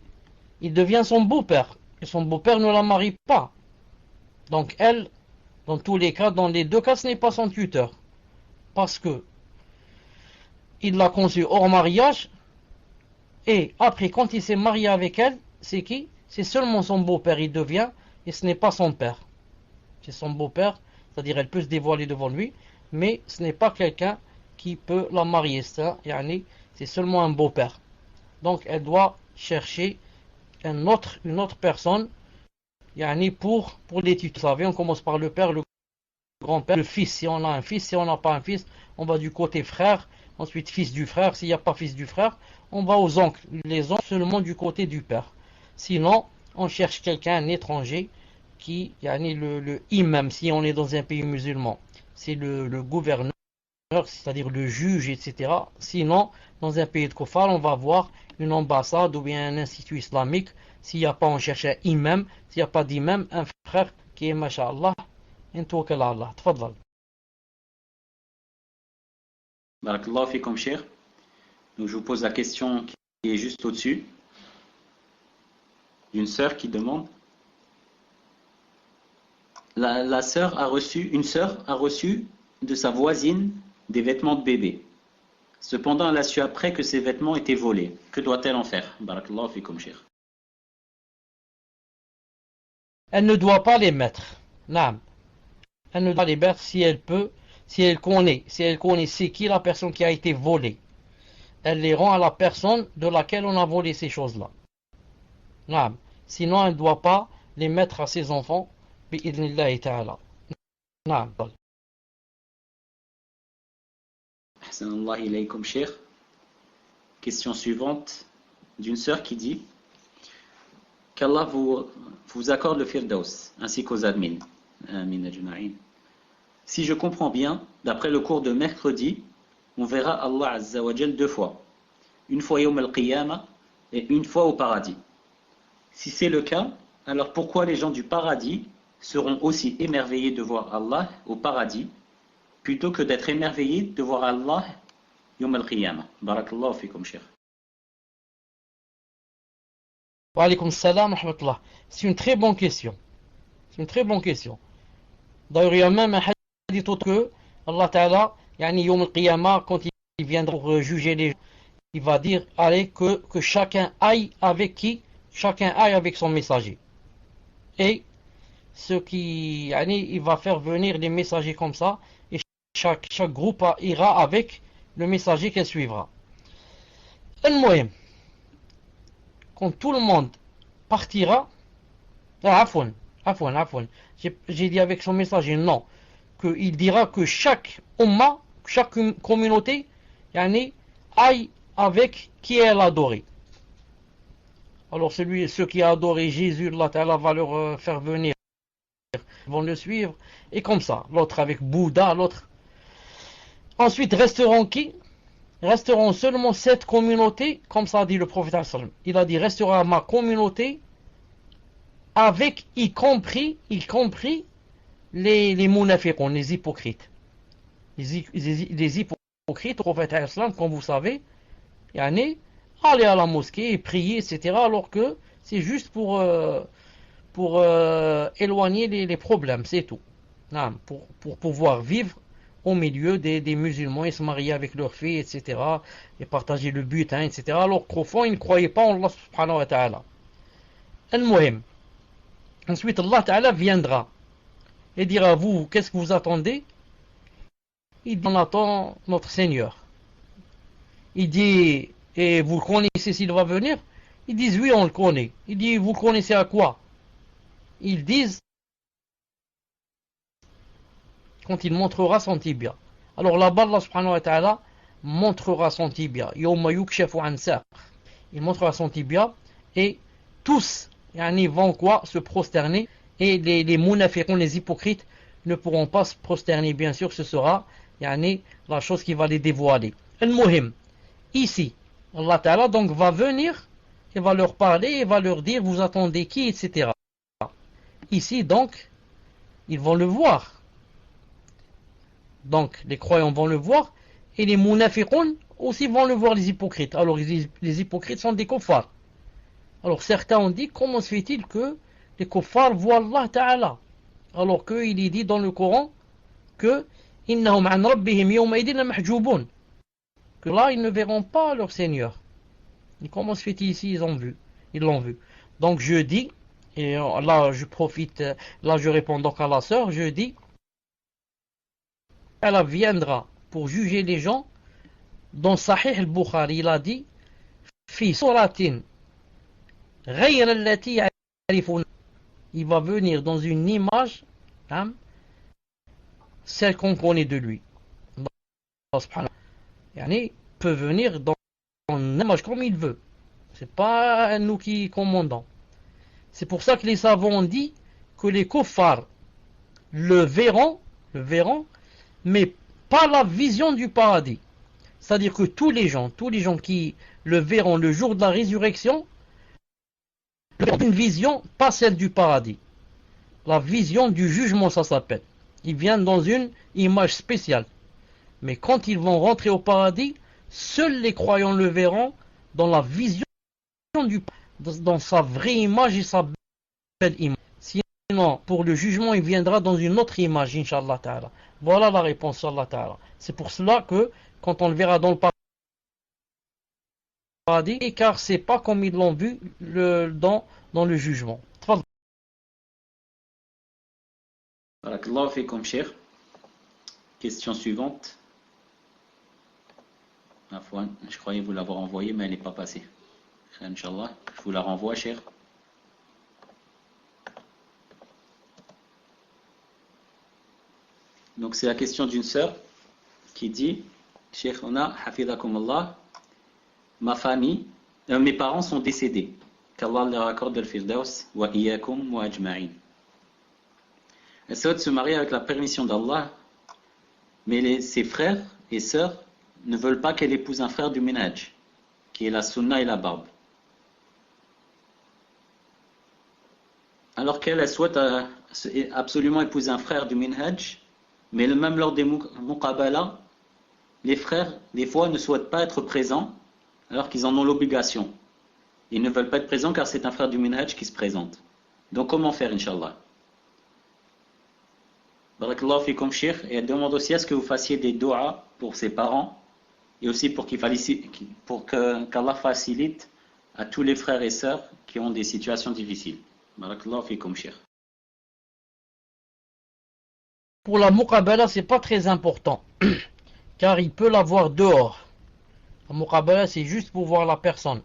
Il devient son beau-père. Et son beau-père ne la marie pas. Donc elle, dans tous les cas, dans les deux cas, ce n'est pas son tuteur. Parce que il l'a conçue hors mariage. Et après, quand il s'est marié avec elle, c'est qui? C'est seulement son beau-père, il devient, et ce n'est pas son père. C'est son beau-père, c'est-à-dire elle peut se dévoiler devant lui, mais ce n'est pas quelqu'un qui peut la marier. C'est seulement un beau-père. Donc elle doit chercher une autre personne pour les tuteurs. Vous savez, on commence par le père, le grand-père, le fils. Si on a un fils, si on n'a pas un fils, on va du côté frère, ensuite fils du frère. S'il n'y a pas fils du frère, on va aux oncles. Les oncles seulement du côté du père. Sinon, on cherche quelqu'un, un étranger, qui le imam, si on est dans un pays musulman, c'est le gouverneur c'est-à-dire le juge, etc. Sinon, dans un pays de Kufar, on va voir une ambassade ou bien un institut islamique. S'il n'y a pas, on cherche un imam. S'il n'y a pas d'imam, un frère qui est, masha'Allah, intoukal Allah. Tfadal. Barakallahu fikum, cher. Donc je vous pose la question qui est juste au-dessus, d'une sœur qui demande. Une sœur a reçu de sa voisine des vêtements de bébé. Cependant, elle a su après que ces vêtements étaient volés. Que doit-elle en faire? Barakallahu fikum, cher. Elle ne doit pas les mettre. Naam. Elle ne doit pas les mettre si elle peut, si elle connaît c'est qui la personne qui a été volée. Elle les rend à la personne de laquelle on a volé ces choses-là. Naam. Sinon, elle ne doit pas les mettre à ses enfants. Bi'idhnillahi ta'ala. Naam. Ahsanallah ilaykum, cher. Question suivante d'une sœur qui dit qu'Allah vous accorde le firdaus ainsi qu'aux admins. Amin ajma'in. Si je comprends bien, d'après le cours de mercredi, on verra Allah Azza wa Jal 2 fois. Une fois Yawm al-Qiyamah et une fois au paradis. Si c'est le cas, alors pourquoi les gens du paradis seront aussi émerveillés de voir Allah au paradis plutôt que d'être émerveillés de voir Allah Yawm al-Qiyamah? Barakallahu fikum, cher. Wa alaykum salam wa rahmatullah. C'est une très bonne question. C'est une très bonne question. D'ailleurs, il y a même un hadith autre que Allah Ta'ala, yani Yawm al-Qiyamah, quand il viendra pour juger les gens, il va dire, allez, que chacun aille avec qui? Chacun aille avec son messager. Et il va faire venir les messagers comme ça, et chaque groupe ira avec le messager qu'elle suivra. Al-Muhim, quand tout le monde partira, Afwan, j'ai dit avec son messager, non, qu'il dira que chaque umma, chaque communauté, aille avec qui elle a adoré. Alors ceux qui a adoré Jésus, Allah Ta'ala va leur faire venir, ils vont le suivre, et comme ça, l'autre avec Bouddha, l'autre. Ensuite, resteront qui? Resteront seulement 7 communautés, comme ça a dit le prophète. Il a dit, restera ma communauté, avec, y compris les munafiqun, les hypocrites. Les hypocrites, le prophète, comme vous savez, aller à la mosquée et prier, etc. Alors que c'est juste pour éloigner les problèmes, c'est tout. Non, pour pouvoir vivre au milieu des musulmans et se marier avec leurs filles, etc. Et partager le butin, etc. Alors qu'au fond, ils ne croyaient pas en Allah subhanahu wa ta'ala. Al-Muhim. Ensuite, Allah ta'ala viendra et dira, vous, qu'est-ce que vous attendez? Il dit, on attend notre Seigneur. Il dit, et vous le connaissez s'il va venir? Ils disent, oui, on le connaît. Il dit, vous le connaissez à quoi? Ils disent, quand il montrera son tibia. Alors là-bas, Allah subhanahu wa ta'ala montrera son tibia. Yawma yukshafu an saq. Il montrera son tibia et tous vont quoi? Se prosterner. Et les munafiqun, les hypocrites, ne pourront pas se prosterner. Bien sûr, ce sera la chose qui va les dévoiler. Al-Muhim. Ici, Allah Ta'ala donc va venir et va leur parler et va leur dire vous attendez qui, etc. Ici donc, ils vont le voir. Donc, les croyants vont le voir et les munafiqun aussi vont le voir, les hypocrites. Alors, les hypocrites sont des kuffars. Alors, certains ont dit comment se fait-il que les kuffars voient Allah Ta'ala alors qu'il est dit dans le Coran que innahum an rabbihim yawma idin la mahjubun, que là ils ne verront pas leur Seigneur. Et comment se fait-il ici ils l'ont vu. Donc je dis, et là je profite, là je réponds donc à la sœur, je dis, elle viendra pour juger les gens. Dans Sahih al-Bukhari, il a dit, fi suratin ghayra allati ya'rifun, il va venir dans une image, celle qu'on connaît de lui. Il peut venir dans une image comme il veut. C'est pas nous qui commandons. C'est pour ça que les savants ont dit que les kuffars le verront, mais pas la vision du paradis. C'est-à-dire que tous les gens qui le verront le jour de la résurrection, une vision, pas celle du paradis. La vision du jugement, ça s'appelle. Ils viennent dans une image spéciale. Mais quand ils vont rentrer au paradis, seuls les croyants le verront dans la vision du paradis, dans sa vraie image et sa belle image. Sinon, pour le jugement, il viendra dans une autre image, Inch'Allah Ta'ala. Voilà la réponse, Inch'Allah Ta'ala. C'est pour cela que, quand on le verra dans le paradis, car c'est pas comme ils l'ont vu dans le jugement. Barakallahu fikum, cher. Question suivante. Afwan, je croyais vous l'avoir envoyée, mais elle n'est pas passée. Inch'Allah, je vous la renvoie, cher. Donc c'est la question d'une sœur qui dit, Sheikhuna, hafidhakum Allah, ma famille, mes parents sont décédés. Qu'Allah leur accorde le firdaus, wa iyyakum wa ajma'in. Elle souhaite se marier avec la permission d'Allah, mais ses frères et sœurs ne veulent pas qu'elle épouse un frère du minhaj, qui est la sunna et la barbe. Alors qu'elle souhaite absolument épouser un frère du minhaj, mais même lors des muqabala, les frères, des fois, ne souhaitent pas être présents, alors qu'ils en ont l'obligation. Ils ne veulent pas être présents car c'est un frère du minhaj qui se présente. Donc comment faire, Inch'Allah? Barakallahu fikum, Cheikh, et elle demande aussi à ce que vous fassiez des doigts pour ses parents et aussi pour qu'Allah facilite à tous les frères et sœurs qui ont des situations difficiles. Barakallahu fikum, Cheikh. Pour la muqabala, c'est pas très important, car il peut l'avoir dehors. La muqabala, c'est juste pour voir la personne.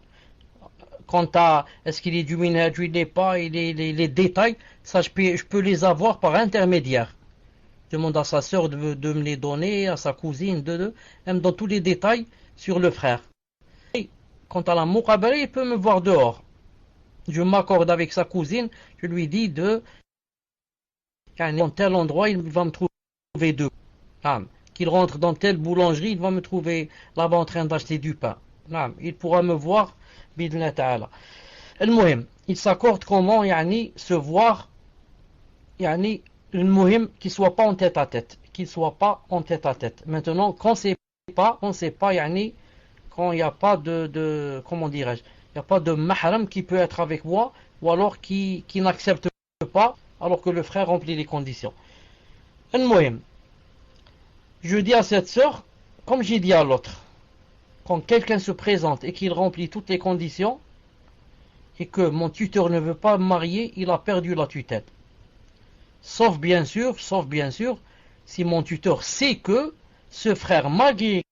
Quant à est-ce qu'il est du minhaj ou il n'est pas, et les détails, ça je peux les avoir par intermédiaire. Je demande à sa sœur de me les donner, à sa cousine, elle me donne tous les détails sur le frère. Et quant à la muqabala, il peut me voir dehors. Je m'accorde avec sa cousine, je lui dis dans tel endroit, il va me trouver deux. Qu'il rentre dans telle boulangerie, il va me trouver là-bas en train d'acheter du pain. Il pourra me voir, bidna ta'ala. Il s'accorde comment se voir, le muhim qu'il soit pas en tête à tête, Maintenant, quand on sait pas, quand il n'y a pas de comment dirais-je, il n'y a pas de mahram qui peut être avec moi, ou alors qui n'accepte pas, alors que le frère remplit les conditions. Je dis à cette sœur, comme j'ai dit à l'autre, quand quelqu'un se présente et qu'il remplit toutes les conditions, et que mon tuteur ne veut pas me marier, il a perdu la tutelle. Sauf bien sûr, si mon tuteur sait que ce frère, malgré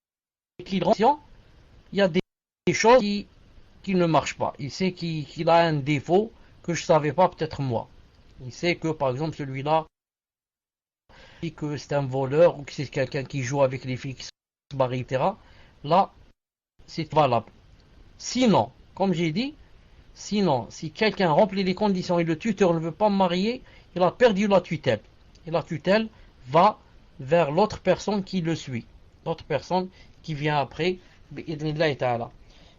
qu'il remplit, il y a des choses qui ne marchent pas. Il sait qu'il a un défaut que je ne savais pas, peut-être moi. Il sait que, par exemple, celui-là, que c'est un voleur, ou que c'est quelqu'un qui joue avec les filles qui se barrent, etc. Là, c'est valable. Sinon, comme j'ai dit, si quelqu'un remplit les conditions et le tuteur ne veut pas me marier, il a perdu la tutelle. Et la tutelle va vers l'autre personne qui le suit. L'autre personne qui vient après.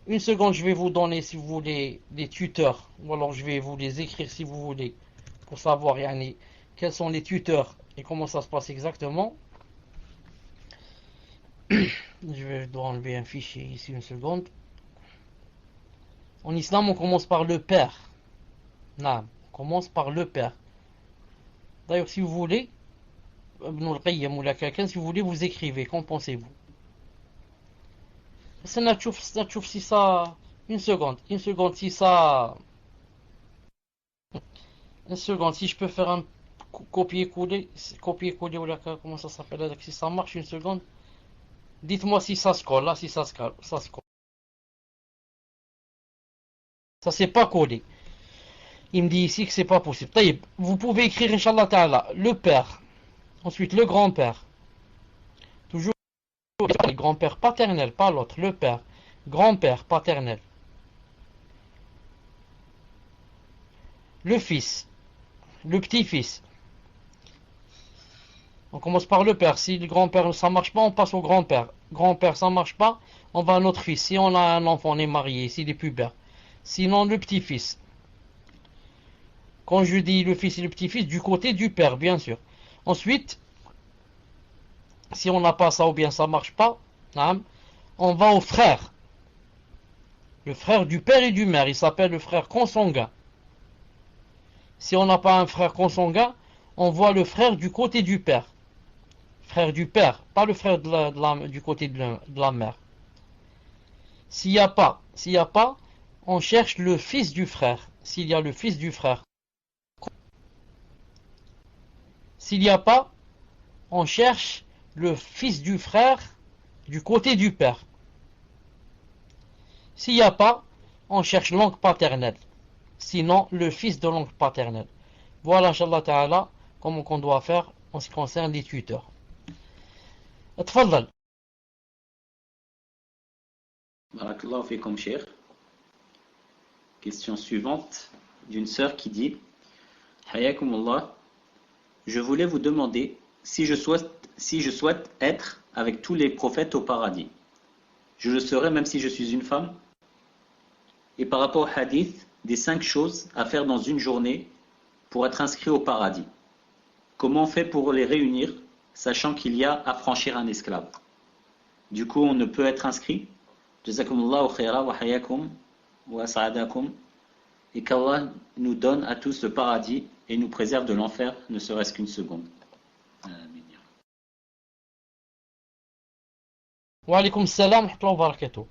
Une seconde, je vais vous donner, si vous voulez, les tuteurs. Ou alors je vais vous les écrire si vous voulez. Pour savoir quels sont les tuteurs et comment ça se passe exactement. Je dois enlever un fichier ici, une seconde. En islam, on commence par le père. Non, on commence par le père. D'ailleurs, si vous voulez, si vous voulez, vous écrivez. Qu'en pensez-vous? Si ça... Une seconde, si ça... Une seconde, si je peux faire un copier-coller, ou là, comment ça s'appelle, si ça marche, une seconde. Dites-moi si ça se colle, là, si ça se colle. Ça s'est pas collé. Il me dit ici que c'est pas possible. Vous pouvez écrire, Inch'Allah Ta'ala, le père, ensuite le grand-père, toujours le grand-père paternel, pas l'autre, le père, grand-père paternel, le fils, le petit-fils, On commence par le père. Si le grand-père ça marche pas, on passe au grand-père. Grand-père ça marche pas, on va à notre fils. Si on a un enfant, on est marié, s'il est pubère. Sinon le petit-fils. Quand je dis le fils et le petit-fils, du côté du père, bien sûr. Ensuite, si on n'a pas ça ou bien ça marche pas, on va au frère. Le frère du père et du mère, il s'appelle le frère consanguin. Si on n'a pas un frère consanguin, on voit le frère du côté du père. Frère du père, pas le frère du côté de la mère. S'il n'y a pas, on cherche le fils du frère. S'il y a le fils du frère. S'il n'y a pas, on cherche le fils du frère du côté du père. S'il n'y a pas, on cherche l'oncle paternel. Sinon, le fils de l'oncle paternel. Voilà, Inch'Allah Ta'ala, comment on doit faire en ce qui concerne les tuteurs. Tfadal. Barakallahu fikum, cher. Question suivante d'une sœur qui dit Hayakumullah, je voulais vous demander si je souhaite être avec tous les prophètes au paradis. Je le serai même si je suis une femme. Et par rapport au hadith, des 5 choses à faire dans une journée pour être inscrit au paradis. Comment on fait pour les réunir, sachant qu'il y a à franchir un esclave? Du coup, on ne peut être inscrit. Jazakumullahu khaira wa hayakum wa sa'adakum. Et qu'Allah nous donne à tous le paradis et nous préserve de l'enfer, ne serait-ce qu'une seconde. Amin. Wa alaykum salam wa barakatuh.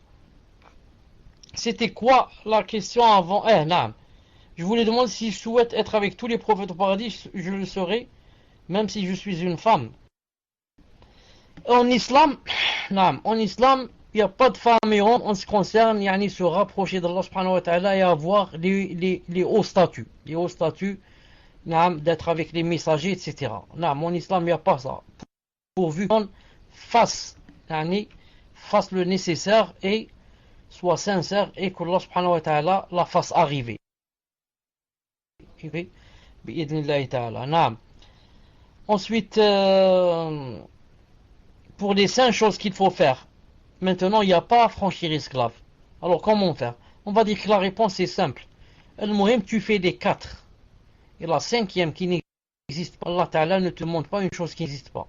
C'était quoi la question avant? Naam. Je voulais demander si je souhaite être avec tous les prophètes au paradis, je le serai, même si je suis une femme. En islam, naam, il n'y a pas de femme et homme en ce qui concerne se rapprocher d'Allah subhanahu wa ta'ala et avoir les hauts statuts. Les hauts statuts, naam, d'être avec les messagers, etc. Naam, en islam, il n'y a pas ça. Pourvu qu'on fasse le nécessaire et soit sincère et qu'Allah subhanahu wa ta'ala la fasse arriver. Ensuite, pour les 5 choses qu'il faut faire, maintenant il n'y a pas à franchir esclave. Alors comment faire? On va dire que la réponse est simple. Al-Muhim, tu fais les 4. Et la 5e qui n'existe pas, Allah Ta'ala ne te montre pas une chose qui n'existe pas.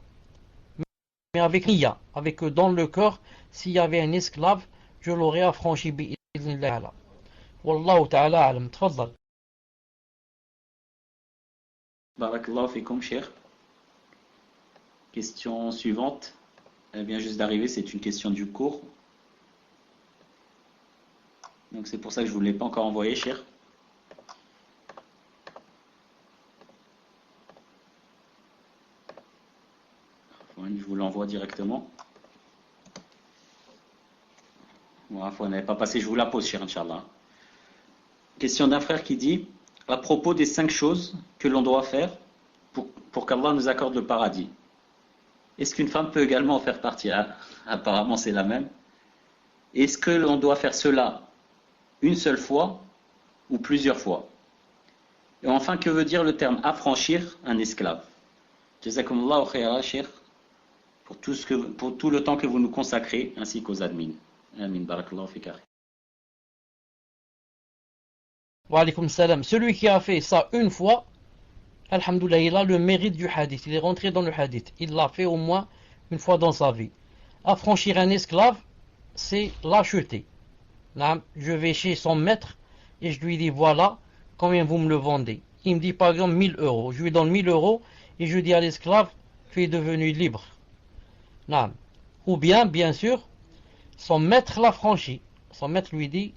Mais avec niya, avec dans le cœur, s'il y avait un esclave, je l'aurais affranchi bi'idhnillah. Wallahu ta'ala alam. Tfaddal. Barakallahu fikum, cher. Question suivante. Elle vient juste d'arriver, c'est une question du cours. Donc c'est pour ça que je ne vous l'ai pas encore envoyé, cher. Je vous l'envoie directement. Bon, vous n'avez pas passé, je vous la pose, cher, Inch'Allah. Question d'un frère qui dit, à propos des 5 choses que l'on doit faire pour qu'Allah nous accorde le paradis. Est-ce qu'une femme peut également en faire partie? Apparemment, c'est la même. Est-ce que l'on doit faire cela une seule fois ou plusieurs fois? Et enfin, que veut dire le terme affranchir un esclave? Jazakumullahu khayra, cher, pour tout le temps que vous nous consacrez, ainsi qu'aux admins. Amin, barakallahu fikar. Wa alaykum salam. Celui qui a fait ça une fois, alhamdoulilah, il a le mérite du hadith. Il est rentré dans le hadith. Il l'a fait au moins une fois dans sa vie. Affranchir un esclave, c'est l'acheter. Je vais chez son maître et je lui dis voilà combien vous me le vendez. Il me dit par exemple 1000 euros. Je lui donne 1000 euros et je dis à l'esclave, tu es devenu libre. Ou bien sûr, son maître l'a franchi. Son maître lui dit,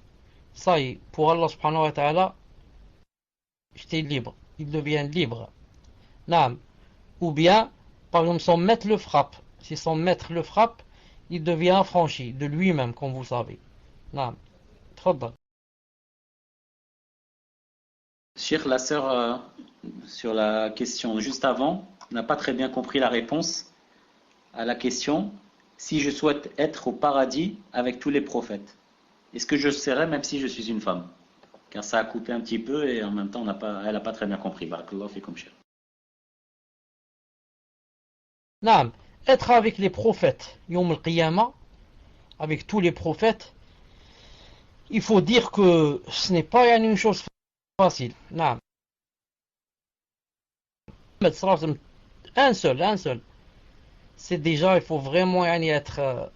ça y est, pour Allah subhanahu wa ta'ala, j'étais libre. Il devient libre. Ou bien, par exemple, son maître le frappe. Si son maître le frappe, il devient affranchi de lui-même, comme vous savez. Cheikh, la sœur, sur la question juste avant, n'a pas très bien compris la réponse à la question si je souhaite être au paradis avec tous les prophètes. Est-ce que je serai même si je suis une femme? Car ça a coupé un petit peu et en même temps, elle n'a pas très bien compris. Barakallahu fikum, cheikh. Naam, être avec les prophètes, Yom al-Qiyamah, avec tous les prophètes, il faut dire que ce n'est pas une chose facile. Naam. Un seul. C'est déjà, il faut vraiment être.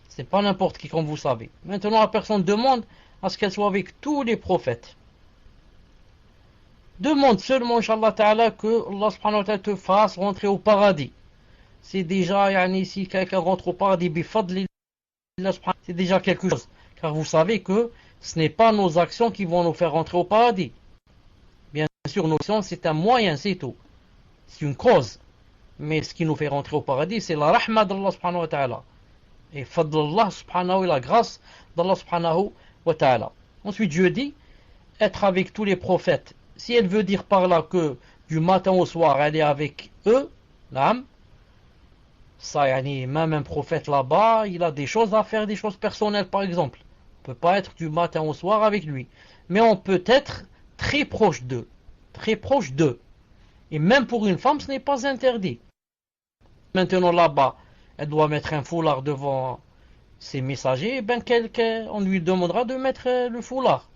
C'est pas n'importe qui, comme vous savez. Maintenant, la personne demande à ce qu'elle soit avec tous les prophètes. Demande seulement, Inch'Allah Ta'ala, que Allah subhanahu wa ta'ala te fasse rentrer au paradis. C'est déjà, si quelqu'un rentre au paradis, c'est déjà quelque chose. Car vous savez que ce n'est pas nos actions qui vont nous faire rentrer au paradis. Bien sûr, nos actions, c'est un moyen, c'est tout. C'est une cause. Mais ce qui nous fait rentrer au paradis, c'est la rahma d'Allah subhanahu wa ta'ala. Et fadlallah subhanahu wa la grâce d'Allah subhanahu wa ta'ala. Ensuite, je dis, être avec tous les prophètes. Si elle veut dire par là que du matin au soir, elle est avec eux, l'âme, ça, même un prophète là-bas, il a des choses à faire, des choses personnelles par exemple. On ne peut pas être du matin au soir avec lui. Mais on peut être très proche d'eux. Très proche d'eux. Et même pour une femme, ce n'est pas interdit. Maintenant là-bas, elle doit mettre un foulard devant ses messagers, ben on lui demandera de mettre le foulard.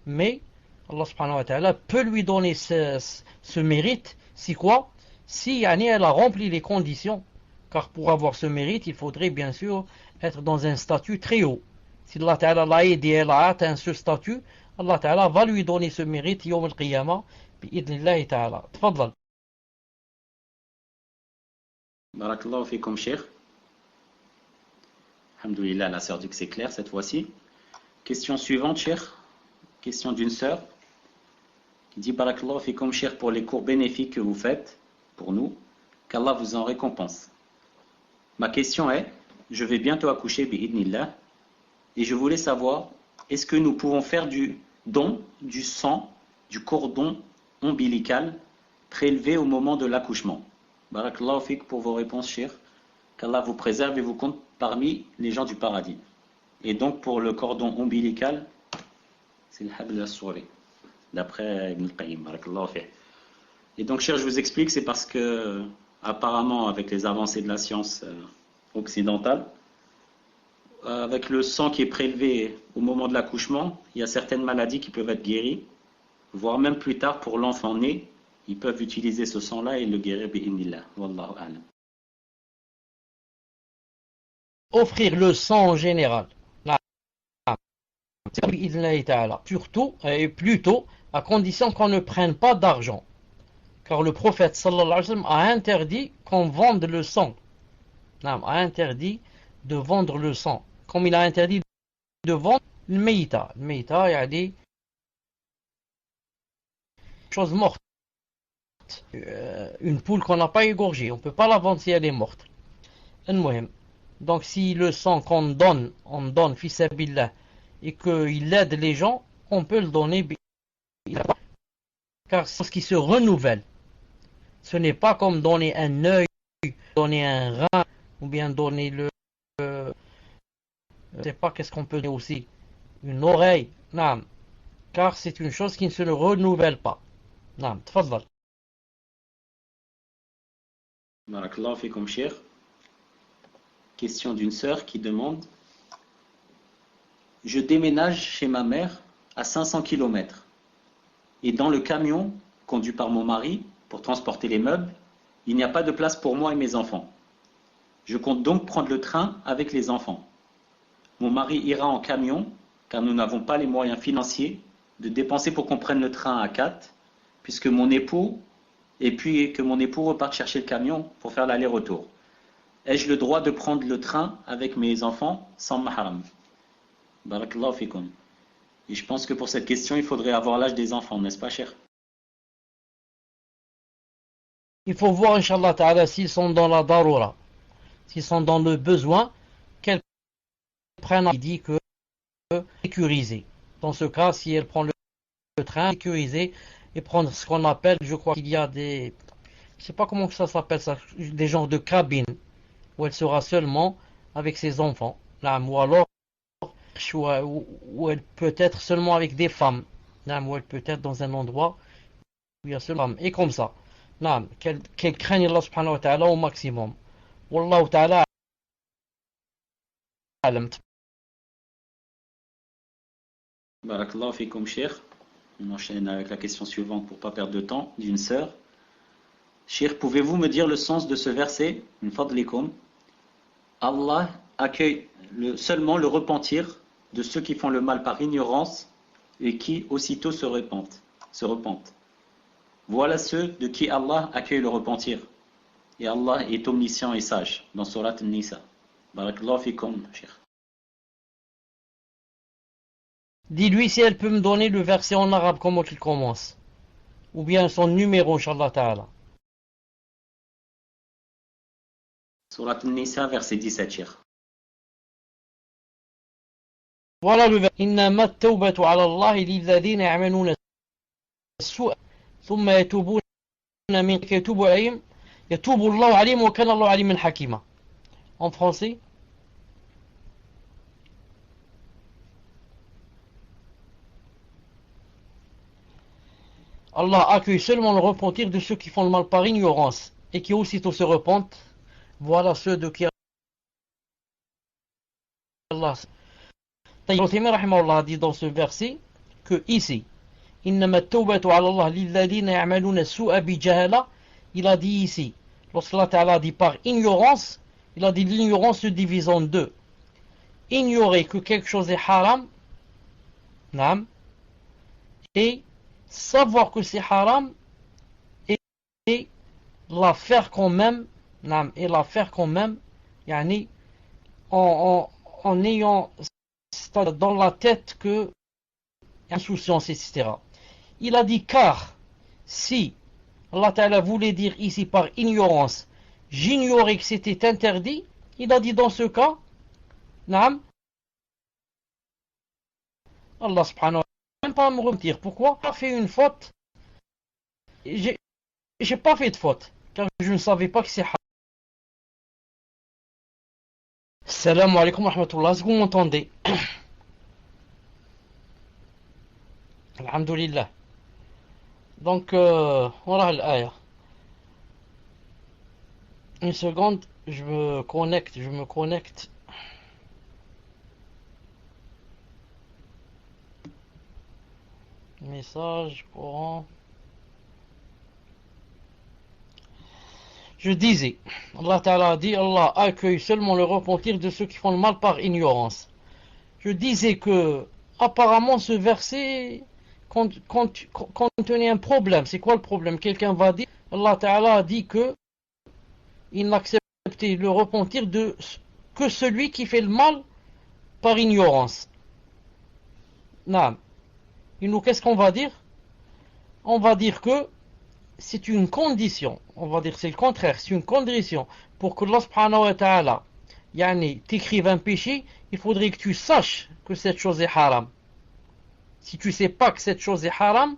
Mais Allah subhanahu wa ta'ala peut lui donner ce mérite, si quoi? Si elle a rempli les conditions. Car pour avoir ce mérite, il faudrait bien sûr être dans un statut très haut. Si Allah ta'ala l'a aidé, elle a atteint ce statut, Allah ta'ala va lui donner ce mérite yawm al-qiyamah bi'idnillahi ta'ala. Tfadlal. Barakallahu fikum, Cheikh. Alhamdoulilah, la sœur dit que c'est clair cette fois-ci. Question suivante, Cheikh. Question d'une sœur qui dit Barakallahu fikum, Cheikh, pour les cours bénéfiques que vous faites pour nous, qu'Allah vous en récompense. Ma question est, je vais bientôt accoucher, bi'idnillah, et je voulais savoir, est-ce que nous pouvons faire du don du sang, du cordon ombilical prélevé au moment de l'accouchement? Barakallahu fik pour vos réponses, Cheikh. Qu'Allah vous préserve et vous compte parmi les gens du paradis. Et donc pour le cordon ombilical, c'est le habl as-souri, d'après Ibn al-Qayyim. Barakallahu fik. Et donc, Cheikh, je vous explique, c'est parce que apparemment, avec les avancées de la science occidentale, avec le sang qui est prélevé au moment de l'accouchement, il y a certaines maladies qui peuvent être guéries, voire même plus tard pour l'enfant né, ils peuvent utiliser ce sang-là et le guérir bi'idnillah. Wallahu a'lam. Offrir le sang en général. Surtout et plutôt à condition qu'on ne prenne pas d'argent. Car le prophète sallallahu alayhi wa sallam a interdit qu'on vende le sang. A interdit de vendre le sang. Comme il a interdit de vendre le meïta. Le meïta, il y a des choses mortes. Une poule qu'on n'a pas égorgée, on ne peut pas la vendre si elle est morte. Donc si le sang qu'on donne, on donne fils billah, et qu'il aide les gens, on peut le donner. Car c'est ce qui se renouvelle. Ce n'est pas comme donner un œil, donner un rein, ou bien donner je ne sais pas qu'est-ce qu'on peut dire aussi, une oreille. Non. Car c'est une chose qui ne se renouvelle pas. Non, tfadal. Barakallahu fikum, Cheikh. Question d'une sœur qui demande: je déménage chez ma mère à 500 km. Et dans le camion conduit par mon mari pour transporter les meubles, il n'y a pas de place pour moi et mes enfants. Je compte donc prendre le train avec les enfants. Mon mari ira en camion car nous n'avons pas les moyens financiers de dépenser pour qu'on prenne le train à 4, puisque mon époux, et puis que mon époux reparte chercher le camion pour faire l'aller-retour. Ai-je le droit de prendre le train avec mes enfants sans mahram? Barakallahu fikum. Et je pense que pour cette question, il faudrait avoir l'âge des enfants, n'est-ce pas, cher? Il faut voir, Inch'Allah Ta'ala, s'ils sont dans la darura, s'ils sont dans le besoin, qu'elles prennent. Il dit que sécuriser. Dans ce cas, si elle prend le train, sécuriser et prendre ce qu'on appelle, je crois qu'il y a des, je ne sais pas comment ça s'appelle ça, des genres de cabines où elle sera seulement avec ses enfants, là, ou alors où elle peut être seulement avec des femmes, là, où elle peut être dans un endroit où il y a seulement femmes, et comme ça. نعم qu'elle craigne Allah subhanahu wa ta'ala au maximum. Wallahu ta'ala alam. Barakallahu fikum, Cheikh. On enchaîne avec la question suivante pour ne pas perdre de temps, d'une sœur. Cheikh, pouvez-vous me dire le sens de ce verset? Min fadlikum. Allah accueille seulement le repentir de ceux qui font le mal par ignorance et qui aussitôt se repentent. Voilà ceux de qui Allah accueille le repentir. Et Allah est omniscient et sage dans Surat An-Nisa. Barakallahu fikum, Cheikh. Dis-lui si elle peut me donner le verset en arabe, comment il commence. Ou bien son numéro, Inch'Allah ta'ala. Surat An-Nisa, verset 17, Cheikh. Voilà le verset. إنما التوبة على الله للذين يعملون السوء ثم يتوبون من يتوب عليهم يتوب الله عليهم وكان الله عليما حكيما. En français. Allah accueille seulement le repentir de ceux qui font le mal par ignorance et qui aussitôt se repentent. Voilà ceux de qui Allah. Tayyib al-Uthaymin rahimahullah dit dans ce verset que ici, إنما التوبة على الله للذين يعملون السوء بجهالة. Il a dit ici, lorsqu'Allah Ta'ala dit par ignorance, il a dit l'ignorance se divise en deux. Ignorer que quelque chose est haram, naam, et savoir que c'est haram et la faire quand même, naam, et la faire quand même, yani, en ayant dans la tête que insouciance, etc. Il a dit car si Allah Ta'ala voulait dire ici par ignorance, j'ignorais que c'était interdit, il a dit dans ce cas, naam, Allah subhanahu wa ta'ala même pas me repentir. Pourquoi? J'ai fait une faute. J'ai pas fait de faute, car je ne savais pas que c'est haram. Salam alaikum wa rahmatullah. Est-ce que vous m'entendez? Alhamdulillah. Donc, voilà l'aya. Une seconde, je me connecte. Message, Coran. Je disais, Allah Ta'ala a dit, Allah accueille seulement le repentir de ceux qui font le mal par ignorance. Je disais que, apparemment, ce verset contenait un problème. C'est quoi le problème? Quelqu'un va dire, Allah Ta'ala a dit que il n'acceptait le repentir que celui qui fait le mal par ignorance. Non. Et nous, qu'est-ce qu'on va dire? On va dire que c'est une condition. On va dire que c'est le contraire. C'est une condition. Pour que Allah subhanahu wa ta'ala t'écrive un péché, il faudrait que tu saches que cette chose est haram. Si tu ne sais pas que cette chose est haram,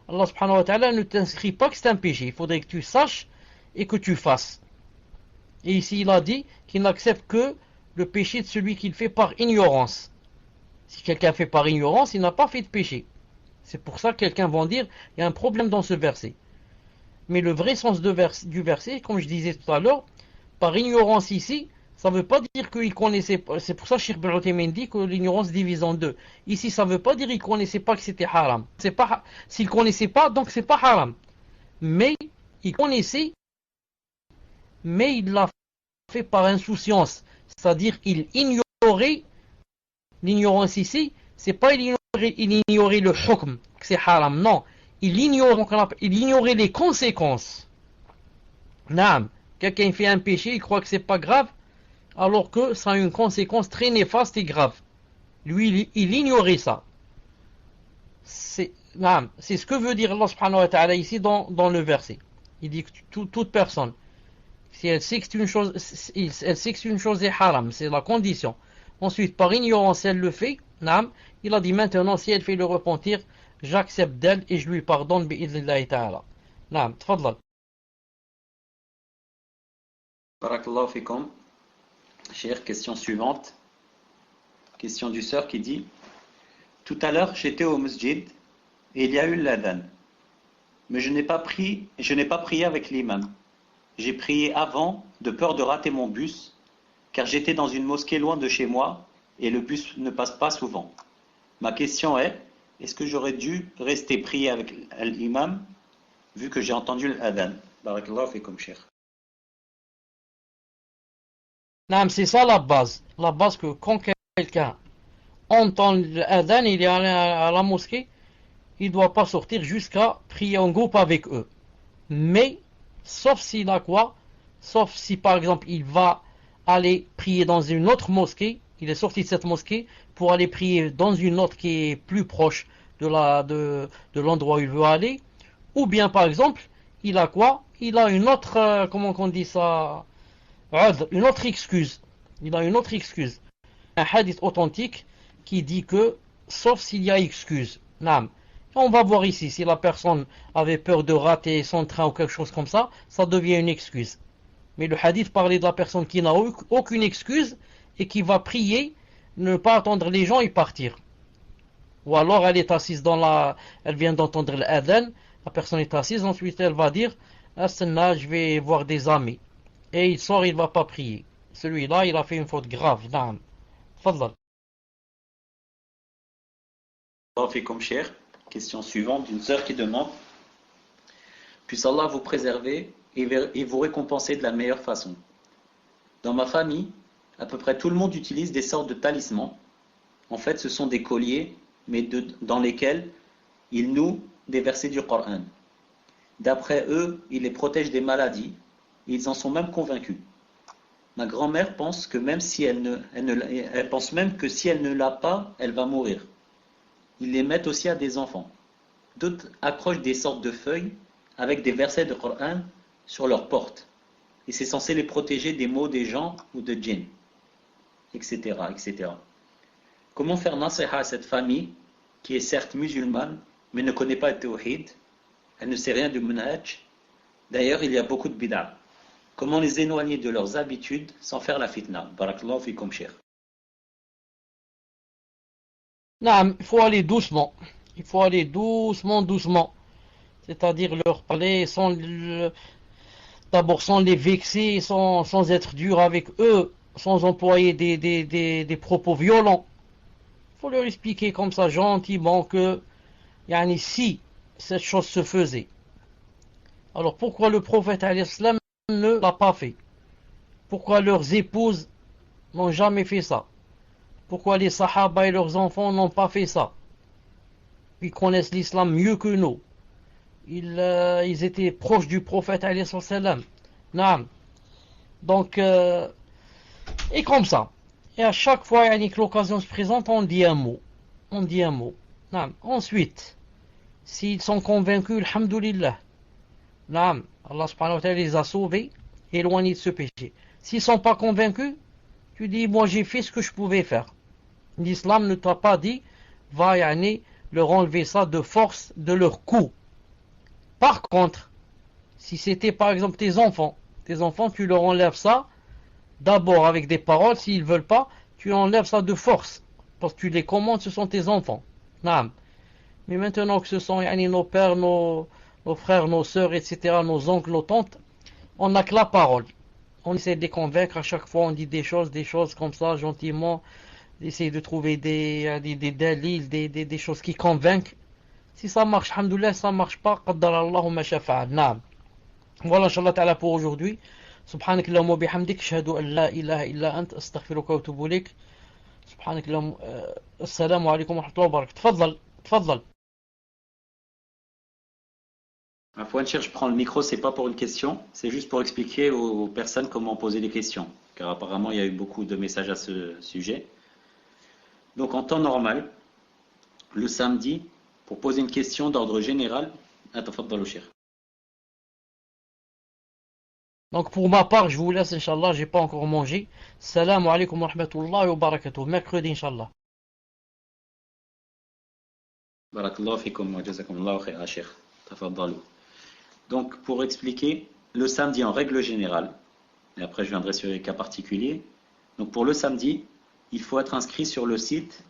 Allah subhanahu wa ta'ala ne t'inscrit pas que c'est un péché. Il faudrait que tu saches et que tu fasses. Et ici, il a dit qu'il n'accepte que le péché de celui qui le fait par ignorance. Si quelqu'un fait par ignorance, il n'a pas fait de péché. C'est pour ça que quelqu'un va dire il y a un problème dans ce verset. Mais le vrai sens du verset, comme je disais tout à l'heure, par ignorance ici, ça ne veut pas dire qu'il connaissait pas. C'est pour ça que Cheikh Ibn Uthaymin dit que l'ignorance divise en deux. Ici, ça ne veut pas dire qu'il ne connaissait pas que c'était haram. S'il ne connaissait pas, donc c'est pas haram. Mais il connaissait, mais il l'a fait par insouciance. C'est-à-dire il ignorait. L'ignorance ici, c'est pas il ignorait le hukm, que c'est haram. Non, il ignorait les conséquences. Naam, quelqu'un fait un péché, il croit que c'est pas grave, alors que ça a une conséquence très néfaste et grave. Lui, il ignorait ça. C'est ce que veut dire Allah subhanahu wa ta'ala ici dans le verset. Il dit que toute personne, si elle sait que une chose est haram, c'est la condition. Ensuite, par ignorance, elle le fait. Naam, il a dit maintenant, si elle fait le repentir, j'accepte d'elle et je lui pardonne bi'idhnillahi ta'ala. Naam, tfadlal. Barakallahu fikum. Chère, question suivante. Question du sœur qui dit: tout à l'heure, j'étais au masjid et il y a eu l'adhan. mais je n'ai pas prié avec l'imam. J'ai prié avant, de peur de rater mon bus, car j'étais dans une mosquée loin de chez moi et le bus ne passe pas souvent. Ma question est-ce que j'aurais dû rester prier avec l'imam vu que j'ai entendu l'adhan? Barakallahu fikum, cheikh. Non, c'est ça la base. La base que quand quelqu'un entend l'adhan, il est allé à la mosquée, il ne doit pas sortir jusqu'à prier en groupe avec eux. Mais, sauf s'il a quoi? Sauf si par exemple il va aller prier dans une autre mosquée, il est sorti de cette mosquée pour aller prier dans une autre qui est plus proche de l'endroit où il veut aller, ou bien par exemple, il a quoi? Il a une autre, comment on dit ça? Une autre excuse. Il a une autre excuse. Un hadith authentique qui dit que, sauf s'il y a excuse. Naam. On va voir ici, si la personne avait peur de rater son train ou quelque chose comme ça, ça devient une excuse. Mais le hadith parlait de la personne qui n'a aucune excuse et qui va prier, ne pas attendre les gens et partir. Ou alors elle est assise elle vient d'entendre l'adhan, la personne est assise, ensuite elle va dire, Asna, je vais voir des amis. Et il sort, il ne va pas prier. Celui-là, il a fait une faute grave. Naam. Fadlal. Barakallahu fikum, cheikh. Question suivante d'une sœur qui demande: puisse Allah vous préserver et vous récompenser de la meilleure façon. Dans ma famille, à peu près tout le monde utilise des sortes de talismans. En fait, ce sont des colliers, mais dans lesquels ils nouent des versets du Coran. D'après eux, ils les protègent des maladies, et ils en sont même convaincus. Ma grand-mère pense que même si elle pense même que si elle ne l'a pas, elle va mourir. Ils les mettent aussi à des enfants. D'autres accrochent des sortes de feuilles avec des versets de Coran sur leurs portes. Et c'est censé les protéger des maux des gens ou de djinns, etc., etc. Comment faire nasiha à cette famille qui est certes musulmane, mais ne connaît pas le tawhid? Elle ne sait rien du manhaj. D'ailleurs, il y a beaucoup de bid'a. Comment les éloigner de leurs habitudes sans faire la fitna? Barakallahu fikum, cheikh. Non, il faut aller doucement. Il faut aller doucement, doucement. C'est-à-dire leur parler d'abord sans les vexer, sans être dur avec eux, sans employer des propos violents. Il faut leur expliquer comme ça gentiment que yani, si cette chose se faisait, alors pourquoi le prophète al-Islam ne l'a pas fait? Pourquoi leurs épouses n'ont jamais fait ça? Pourquoi les sahaba et leurs enfants n'ont pas fait ça? Ils connaissent l'islam mieux que nous. Ils étaient proches du prophète alayhi salam. Naam. Donc, et comme ça. Et à chaque fois que l'occasion se présente, on dit un mot. On dit un mot. Naam. Ensuite, s'ils sont convaincus, alhamdoulilah. Naam. Allah subhanahu wa ta'ala les a sauvés, éloignés de ce péché. S'ils ne sont pas convaincus, tu dis, moi j'ai fait ce que je pouvais faire. L'islam ne t'a pas dit, va leur enlever ça de force de leur coup. Par contre, si c'était par exemple tes enfants, tu leur enlèves ça, d'abord avec des paroles, s'ils ne veulent pas, tu enlèves ça de force, parce que tu les commandes, ce sont tes enfants. Naam. Mais maintenant que ce sont nos pères, nos frères, nos sœurs, etc., nos oncles, nos tantes, on n'a que la parole. On essaie de les convaincre, à chaque fois on dit des choses comme ça, gentiment, essayer de trouver des dalils, des choses qui convainquent. Si ça marche, alhamdoulilah, si ça marche pas, qaddar Allahu ma shafa'a. Naam. Voilà, inshallah ta'ala pour aujourd'hui. سبحانك اللهم وبحمدك اشهد ان لا اله الا انت استغفرك واتوب اليك سبحانك اللهم السلام عليكم ورحمه الله وبركاته تفضل Afwan, je prends le micro, c'est pas pour une question, c'est juste pour expliquer aux personnes comment poser des questions, car apparemment il y a eu beaucoup de messages à ce sujet. Donc en temps normal, le samedi, pour poser une question d'ordre général, tafaddalu cheikh. Donc pour ma part, je vous laisse, Inch'Allah, j'ai pas encore mangé. Salam alaikum wa rahmatullahi wa barakatuh. Mercredi, Inch'Allah. Barakallahu fikum wa jazakumullahu khaira, cheikh. Tafaddalu. Donc pour expliquer, le samedi en règle générale, et après je viendrai sur les cas particuliers. Donc pour le samedi, il faut être inscrit sur le site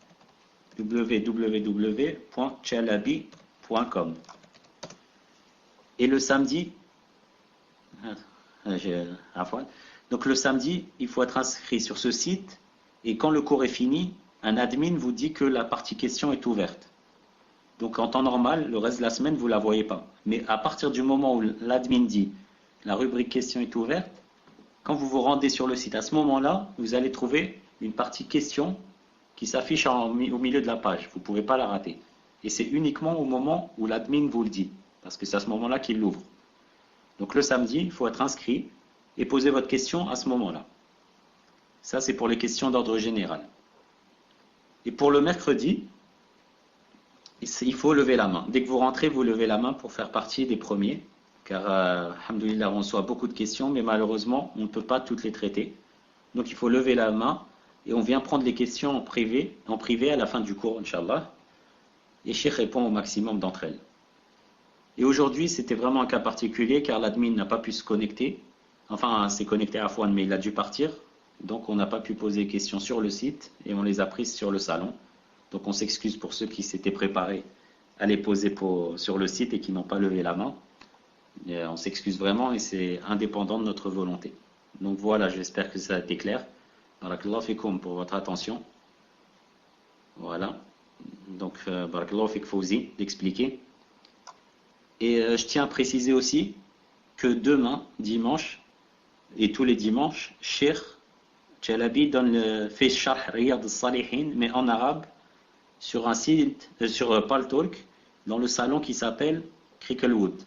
www.chalabi.com. Et le samedi, donc le samedi, il faut être inscrit sur ce site et quand le cours est fini, un admin vous dit que la partie question est ouverte. Donc en temps normal, le reste de la semaine, vous ne la voyez pas. Mais à partir du moment où l'admin dit la rubrique question est ouverte, quand vous vous rendez sur le site, à ce moment-là, vous allez trouver une partie question qui s'affiche au milieu de la page. Vous ne pouvez pas la rater. Et c'est uniquement au moment où l'admin vous le dit, parce que c'est à ce moment-là qu'il l'ouvre. Donc le samedi, il faut être inscrit et poser votre question à ce moment-là. Ça, c'est pour les questions d'ordre général. Et pour le mercredi, il faut lever la main. Dès que vous rentrez, vous levez la main pour faire partie des premiers. Car, alhamdoulilah, on reçoit beaucoup de questions, mais malheureusement, on ne peut pas toutes les traiter. Donc il faut lever la main et on vient prendre les questions en privé à la fin du cours, Inch'Allah. Et Cheikh répond au maximum d'entre elles. Et aujourd'hui, c'était vraiment un cas particulier car l'admin n'a pas pu se connecter. Enfin, s'est connecté à Fouane, mais il a dû partir. Donc on n'a pas pu poser les questions sur le site et on les a prises sur le salon. Donc on s'excuse pour ceux qui s'étaient préparés à les poser sur le site et qui n'ont pas levé la main. Et on s'excuse vraiment et c'est indépendant de notre volonté. Donc voilà, j'espère que ça a été clair. Barakallahu fikoum pour votre attention. Voilà. Donc Barakallahu fik Fawzi d'expliquer. Et je tiens à préciser aussi que demain, dimanche, et tous les dimanches, Cheikh Chalabi fait Sharh Riyad al-Salihin, mais en arabe, sur un site, sur Paltalk, dans le salon qui s'appelle Cricklewood.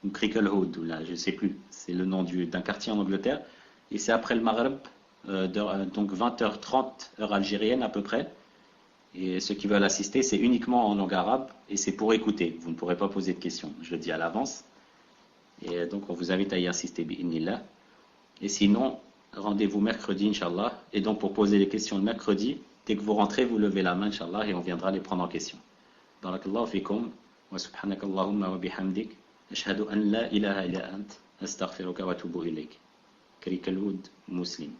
Ou Cricklewood, ou là, je ne sais plus. C'est le nom d'un quartier en Angleterre. Et c'est après le Maghreb, donc 20h30, heure algérienne à peu près. Et ceux qui veulent assister, c'est uniquement en langue arabe et c'est pour écouter. Vous ne pourrez pas poser de questions, je le dis à l'avance. Et donc on vous invite à y assister, bi'inillah. Et sinon, rendez-vous mercredi, Inch'Allah. Et donc pour poser les questions le mercredi, dès que vous rentrez, vous levez la main, Inch'Allah, et on viendra les prendre en question. Barakallahu fikum, wa subhanakallahumma wa bihamdik, ashhadu an la ilaha illa ant, astaghfiruka wa atubu ilayk. Cricklewood Muslim.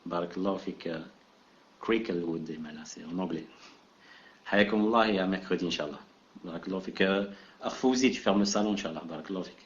Barakallahu fik. Cricklewood, c'est en anglais. Hayakum Allah et à mercredi, Inch'Allah. Barakallahu fik. Fawzi, tu fermes le salon, Inch'Allah. Barakallahu fik.